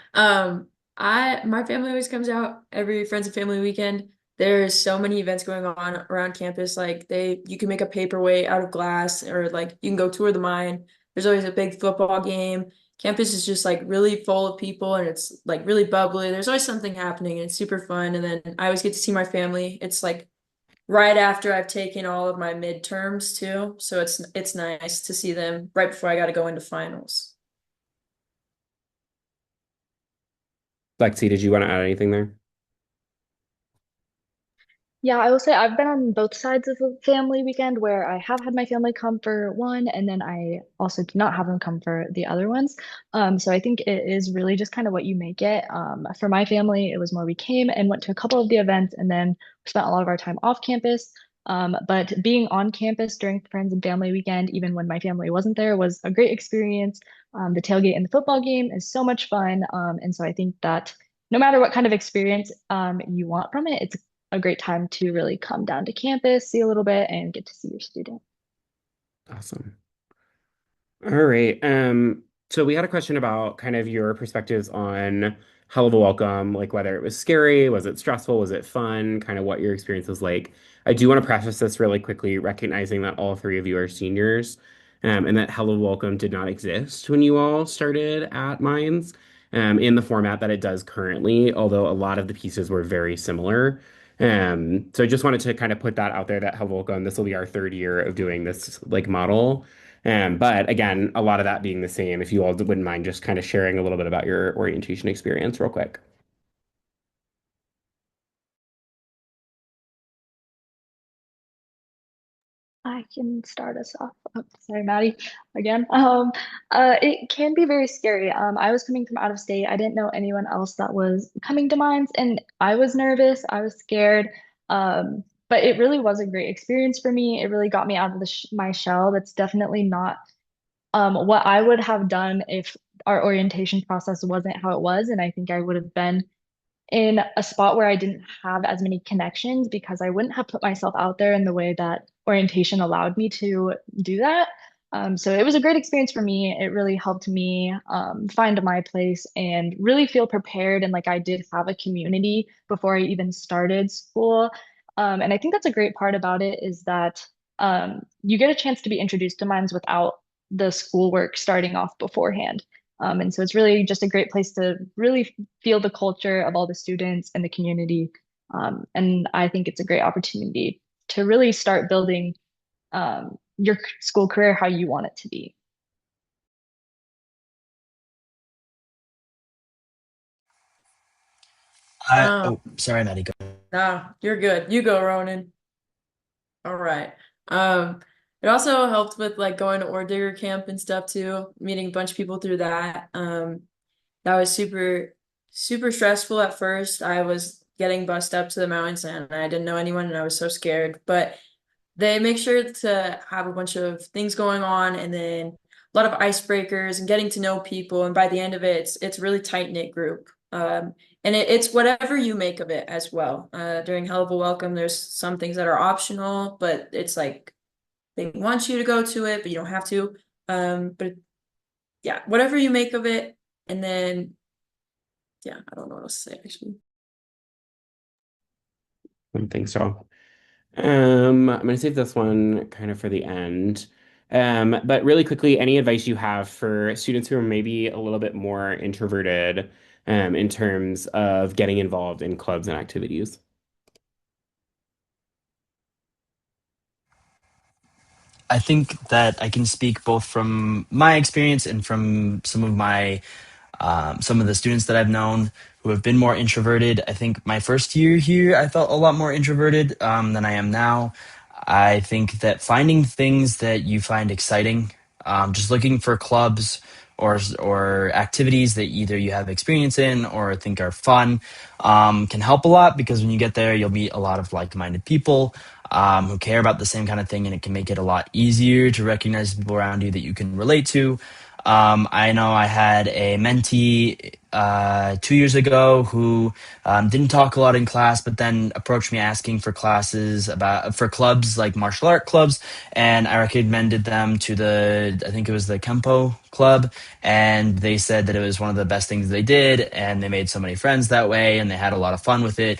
My family always comes out every Friends and Family weekend. There's so many events going on around campus. Like you can make a paperweight out of glass, or like you can go tour the mine. There's always a big football game. campus is just like really full of people and it's like really bubbly. There's always something happening and it's super fun. And then I always get to see my family. It's like right after I've taken all of my midterms too. So it's nice to see them right before I got to go into finals. Lexi, did you want to add anything there? Yeah, I will say I've been on both sides of the family weekend where I have had my family come for one, and then I also do not have them come for the other ones. So I think it is really just kind of what you make it. For my family, it was more we came and went to a couple of the events, and then we spent a lot of our time off campus. But being on campus during Friends and Family Weekend, even when my family wasn't there, was a great experience. The tailgate and the football game is so much fun. And so I think that no matter what kind of experience you want from it, it's a great time to really come down to campus, see a little bit, and get to see your student. Awesome. All right. So we had a question about kind of your perspectives on Hell of a Welcome, like whether it was scary, was it stressful, was it fun, kind of what your experience was like. I do want to preface this really quickly, recognizing that all three of you are seniors, and that Hell of a Welcome did not exist when you all started at Mines, in the format that it does currently, although a lot of the pieces were very similar. So I just wanted to kind of put that out there that Hell of a Welcome, this will be our third year of doing this like model. But again, a lot of that being the same, if you all wouldn't mind just kind of sharing a little bit about your orientation experience real quick. I can start us off. Oh, sorry, Maddie, again. It can be very scary. I was coming from out of state. I didn't know anyone else that was coming to mines, and I was nervous. I was scared. But it really was a great experience for me. It really got me out of my shell. That's definitely not what I would have done if our orientation process wasn't how it was, and I think I would have been in a spot where I didn't have as many connections because I wouldn't have put myself out there in the way that orientation allowed me to do that. So it was a great experience for me. It really helped me find my place and really feel prepared. And like I did have a community before I even started school. And I think that's a great part about it is that you get a chance to be introduced to mines without the schoolwork starting off beforehand. And so it's really just a great place to really feel the culture of all the students and the community. And I think it's a great opportunity to really start building your school career how you want it to be. Um, Oh, sorry, Maddie. Go. nah, you're good. You go, Ronan. All right. Um, it also helped with like going to Ore Digger camp and stuff too, meeting a bunch of people through that. That was super stressful at first. I was getting bussed up to the mountains and I didn't know anyone and I was so scared. But they make sure to have a bunch of things going on and then a lot of icebreakers and getting to know people. And by the end of it, it's a really tight-knit group. And it's whatever you make of it as well. During Hell of a Welcome, there's some things that are optional, but it's like they want you to go to it, but you don't have to. But yeah, whatever you make of it. And then, yeah, I don't know what else to say actually. I don't think so. I'm gonna save this one kind of for the end. But really quickly, any advice you have for students who are maybe a little bit more introverted, in terms of getting involved in clubs and activities? I think that I can speak both from my experience and from some of the students that I've known who have been more introverted. I think my first year here, I felt a lot more introverted than I am now. I think that finding things that you find exciting, just looking for clubs or activities that either you have experience in or think are fun, can help a lot because when you get there, you'll meet a lot of like-minded people who care about the same kind of thing, and it can make it a lot easier to recognize people around you that you can relate to. I know I had a mentee 2 years ago who didn't talk a lot in class, but then approached me asking for classes about for clubs like martial art clubs, and I recommended them to I think it was the Kempo club, and they said that it was one of the best things they did, and they made so many friends that way, and they had a lot of fun with it.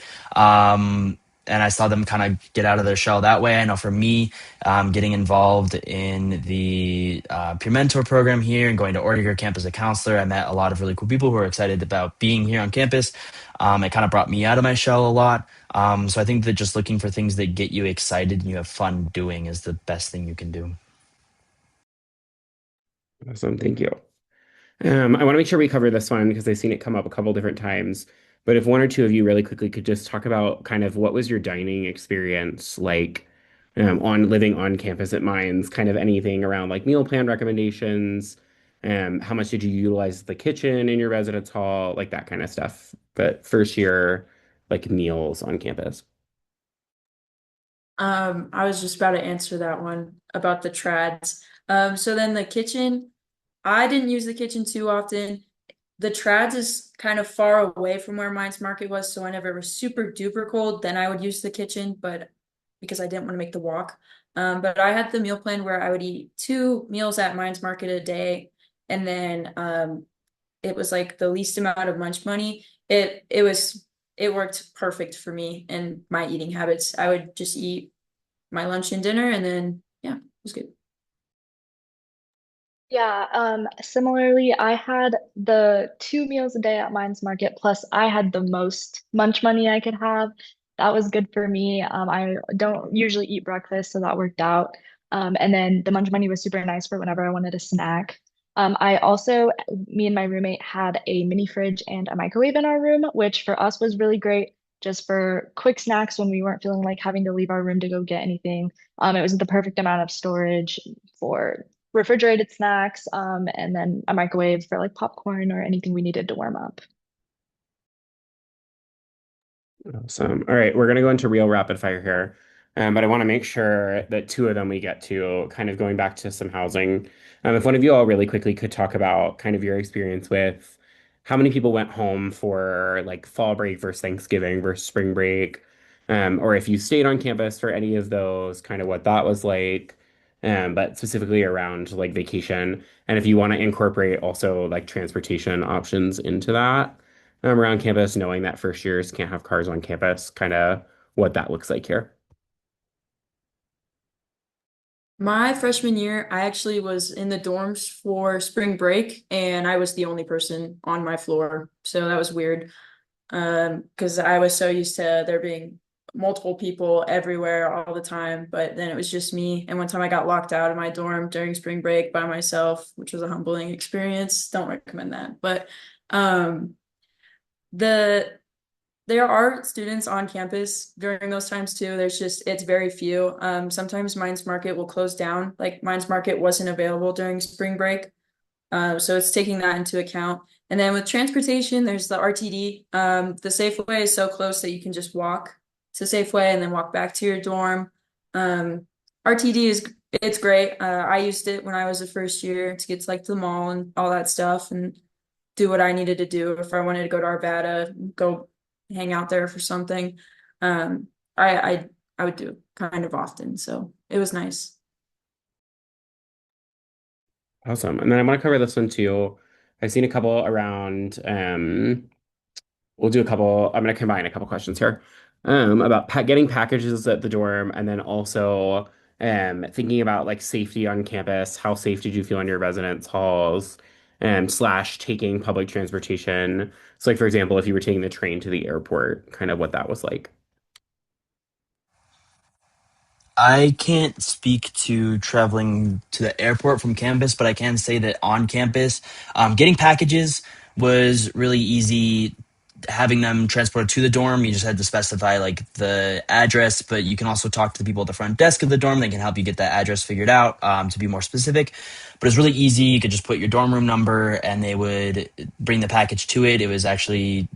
and I saw them kind of get out of their shell that way. I know for me, getting involved in the peer mentor program here and going to Ortega camp as a counselor, I met a lot of really cool people who are excited about being here on campus. It kind of brought me out of my shell a lot. So I think that just looking for things that get you excited and you have fun doing is the best thing you can do. Awesome. Thank you. I want to make sure we cover this one because I've seen it come up a couple different times. But if one or two of you really quickly could just talk about kind of what was your dining experience like on living on campus at Mines, kind of anything around like meal plan recommendations, how much did you utilize the kitchen in your residence hall, like that kind of stuff. But first year, like meals on campus. I was just about to answer that one about the trads. So then the kitchen, I didn't use the kitchen too often. The trads is kind of far away from where Mines Market was, so whenever it was super duper cold, then I would use the kitchen, but because I didn't want to make the walk. But I had the meal plan where I would eat 2 meals at Mines Market a day, and then it was like the least amount of lunch money. It worked perfect for me and my eating habits. I would just eat my lunch and dinner, and then yeah, it was good. Yeah, similarly, I had the 2 meals a day at Mines Market, plus I had the most lunch money I could have. That was good for me. I don't usually eat breakfast, so that worked out. And then the lunch money was super nice for whenever I wanted a snack. I also, me and my roommate had a mini fridge and a microwave in our room, which for us was really great just for quick snacks when we weren't feeling like having to leave our room to go get anything. It was the perfect amount of storage for refrigerated snacks, and then a microwave for like popcorn or anything we needed to warm up. Awesome. All right, we're gonna go into real rapid fire here, but I want to make sure that two of them we get to, kind of going back to some housing. If one of you all really quickly could talk about kind of your experience with how many people went home for like fall break versus Thanksgiving versus spring break, or if you stayed on campus for any of those, kind of what that was like, but specifically around like vacation, and if you want to incorporate also like transportation options into that around campus, knowing that first years can't have cars on campus, kind of what that looks like here. My freshman year, I actually was in the dorms for spring break, and I was the only person on my floor. So that was weird. Because I was so used to there being multiple people everywhere all the time, but then it was just me. And one time I got locked out of my dorm during spring break by myself, which was a humbling experience. Don't recommend that. But um, the there are students on campus during those times too. It's very few. Sometimes Mines Market will close down. Like Mines Market wasn't available during spring break. So it's taking that into account. And then with transportation, there's the RTD. The Safeway is so close that you can just walk to Safeway and then walk back to your dorm. Um, RTD it's great. I used it when I was a first year to get to like the mall and all that stuff and do what I needed to do if I wanted to go to Arvada, go hang out there for something. Um, I I I would do it kind of often, so it was nice. Awesome. And then I want to cover this one too. I've seen a couple around, we'll do a couple, I'm going to combine a couple questions here about pa getting packages at the dorm and then also thinking about like safety on campus. How safe did you feel in your residence halls? Slash taking public transportation. So like for example, if you were taking the train to the airport, kind of what that was like. I can't speak to traveling to the airport from campus, but I can say that on campus, getting packages was really easy. Having them transported to the dorm, you just had to specify like the address, but you can also talk to the people at the front desk of the dorm. They can help you get that address figured out to be more specific. But it's really easy. You could just put your dorm room number and they would bring the package to it. It was actually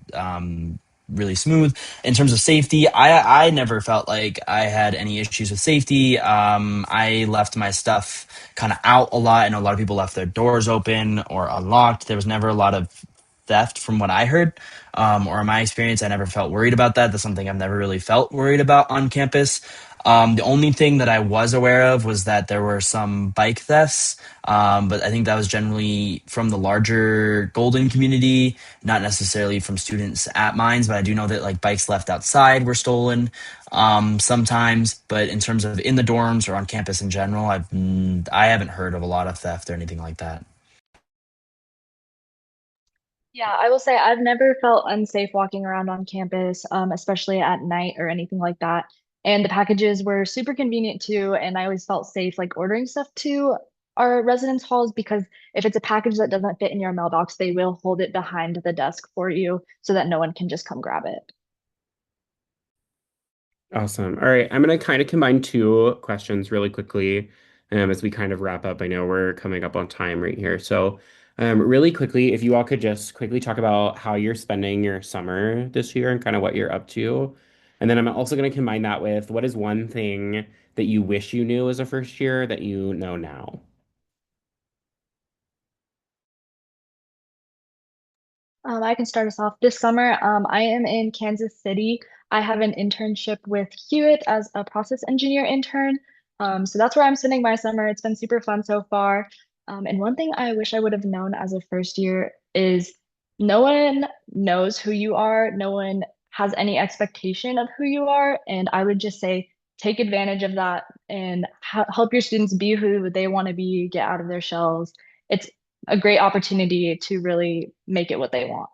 really smooth. In terms of safety, I never felt like I had any issues with safety. I left my stuff kind of out a lot. I know a lot of people left their doors open or unlocked. There was never a lot of theft from what I heard, or in my experience. I never felt worried about that. That's something I've never really felt worried about on campus. The only thing that I was aware of was that there were some bike thefts, but I think that was generally from the larger Golden community, not necessarily from students at Mines. But I do know that like bikes left outside were stolen sometimes. But in terms of in the dorms or on campus in general, I haven't heard of a lot of theft or anything like that. Yeah, I will say I've never felt unsafe walking around on campus, especially at night or anything like that. And the packages were super convenient too, and I always felt safe like ordering stuff to our residence halls because if it's a package that doesn't fit in your mailbox, they will hold it behind the desk for you so that no one can just come grab it. Awesome. All right, I'm going to kind of combine two questions really quickly as we kind of wrap up. I know we're coming up on time right here. So, really quickly, if you all could just quickly talk about how you're spending your summer this year and kind of what you're up to. And then I'm also going to combine that with what is one thing that you wish you knew as a first year that you know now? I can start us off. This summer, I am in Kansas City. I have an internship with Hewitt as a process engineer intern. So that's where I'm spending my summer. It's been super fun so far. And one thing I wish I would have known as a first year is no one knows who you are. No one has any expectation of who you are. And I would just say take advantage of that and help your students be who they want to be, get out of their shells. It's a great opportunity to really make it what they want.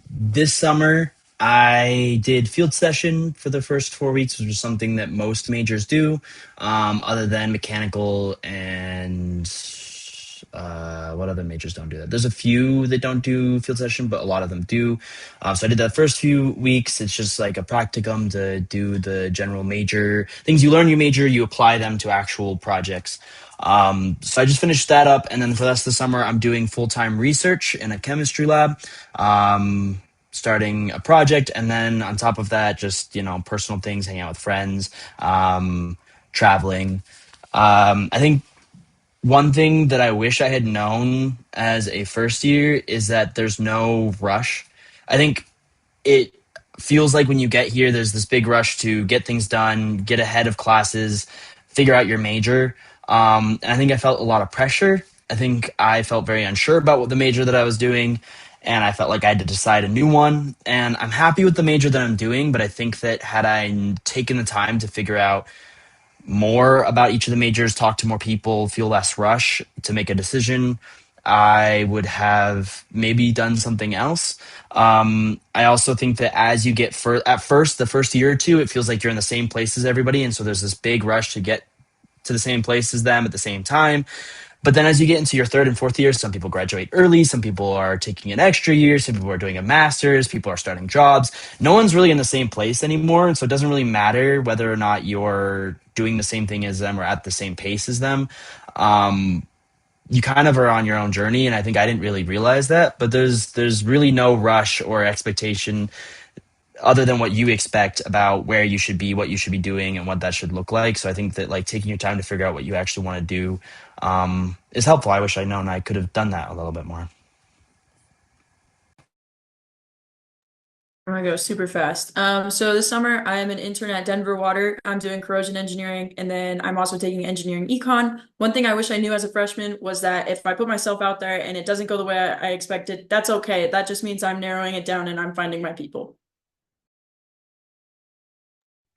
This summer, I did field session for the first 4 weeks, which is something that most majors do, other than mechanical and what other majors don't do that? There's a few that don't do field session, but a lot of them do. So I did that first few weeks. It's just like a practicum to do the general major things you learn. You major, you apply them to actual projects. So I just finished that up, and then for the rest of the summer, I'm doing full time research in a chemistry lab, starting a project, and then on top of that, just personal things, hanging out with friends, traveling. I think one thing that I wish I had known as a first year is that there's no rush. I think it feels like when you get here, there's this big rush to get things done, get ahead of classes, figure out your major. And I think I felt a lot of pressure. I think I felt very unsure about what the major that I was doing. And I felt like I had to decide a new one. And I'm happy with the major that I'm doing, but I think that had I taken the time to figure out more about each of the majors, talk to more people, feel less rush to make a decision, I would have maybe done something else. I also think that as you get at first, the first year or two, it feels like you're in the same place as everybody. And so there's this big rush to get to the same place as them at the same time. But then as you get into your third and fourth year, some people graduate early, some people are taking an extra year, some people are doing a master's, people are starting jobs. No one's really in the same place anymore. And so it doesn't really matter whether or not you're doing the same thing as them or at the same pace as them. You kind of are on your own journey, and I think I didn't really realize that. But there's really no rush or expectation other than what you expect about where you should be, what you should be doing, and what that should look like. So I think that like taking your time to figure out what you actually want to do is helpful. I wish I'd known I could have done that a little bit more. I'm gonna go super fast. So this summer I am an intern at Denver Water. I'm doing corrosion engineering, and then I'm also taking engineering econ. One thing I wish I knew as a freshman was that if I put myself out there and it doesn't go the way I expected, that's okay. That just means I'm narrowing it down and I'm finding my people.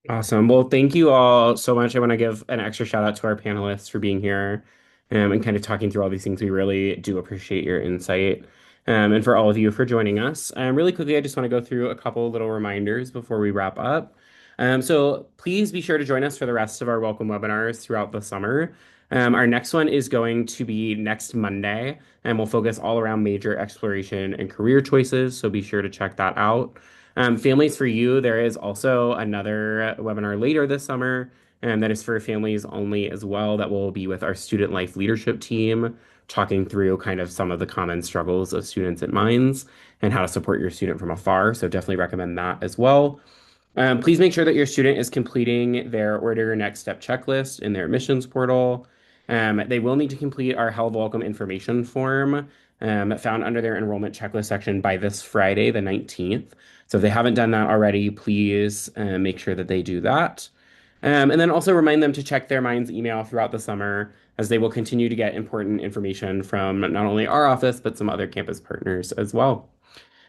Awesome. Well, thank you all so much. I want to give an extra shout out to our panelists for being here and kind of talking through all these things. We really do appreciate your insight. And for all of you for joining us. Really quickly, I just want to go through a couple little reminders before we wrap up. So please be sure to join us for the rest of our welcome webinars throughout the summer. Our next one is going to be next Monday, and we'll focus all around major exploration and career choices. So be sure to check that out. Families for You, there is also another webinar later this summer, and that is for families only as well, that will be with our student life leadership team, talking through kind of some of the common struggles of students at Mines and how to support your student from afar. So definitely recommend that as well. Please make sure that your student is completing their Order Your Next Step checklist in their admissions portal. They will need to complete our Held Welcome information form found under their enrollment checklist section by this Friday, the 19th. So if they haven't done that already, please make sure that they do that. And then also remind them to check their Minds email throughout the summer, as they will continue to get important information from not only our office, but some other campus partners as well.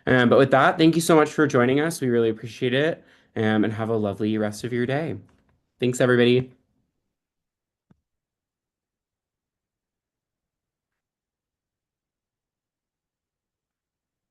But with that, thank you so much for joining us. We really appreciate it. And have a lovely rest of your day. Thanks, everybody.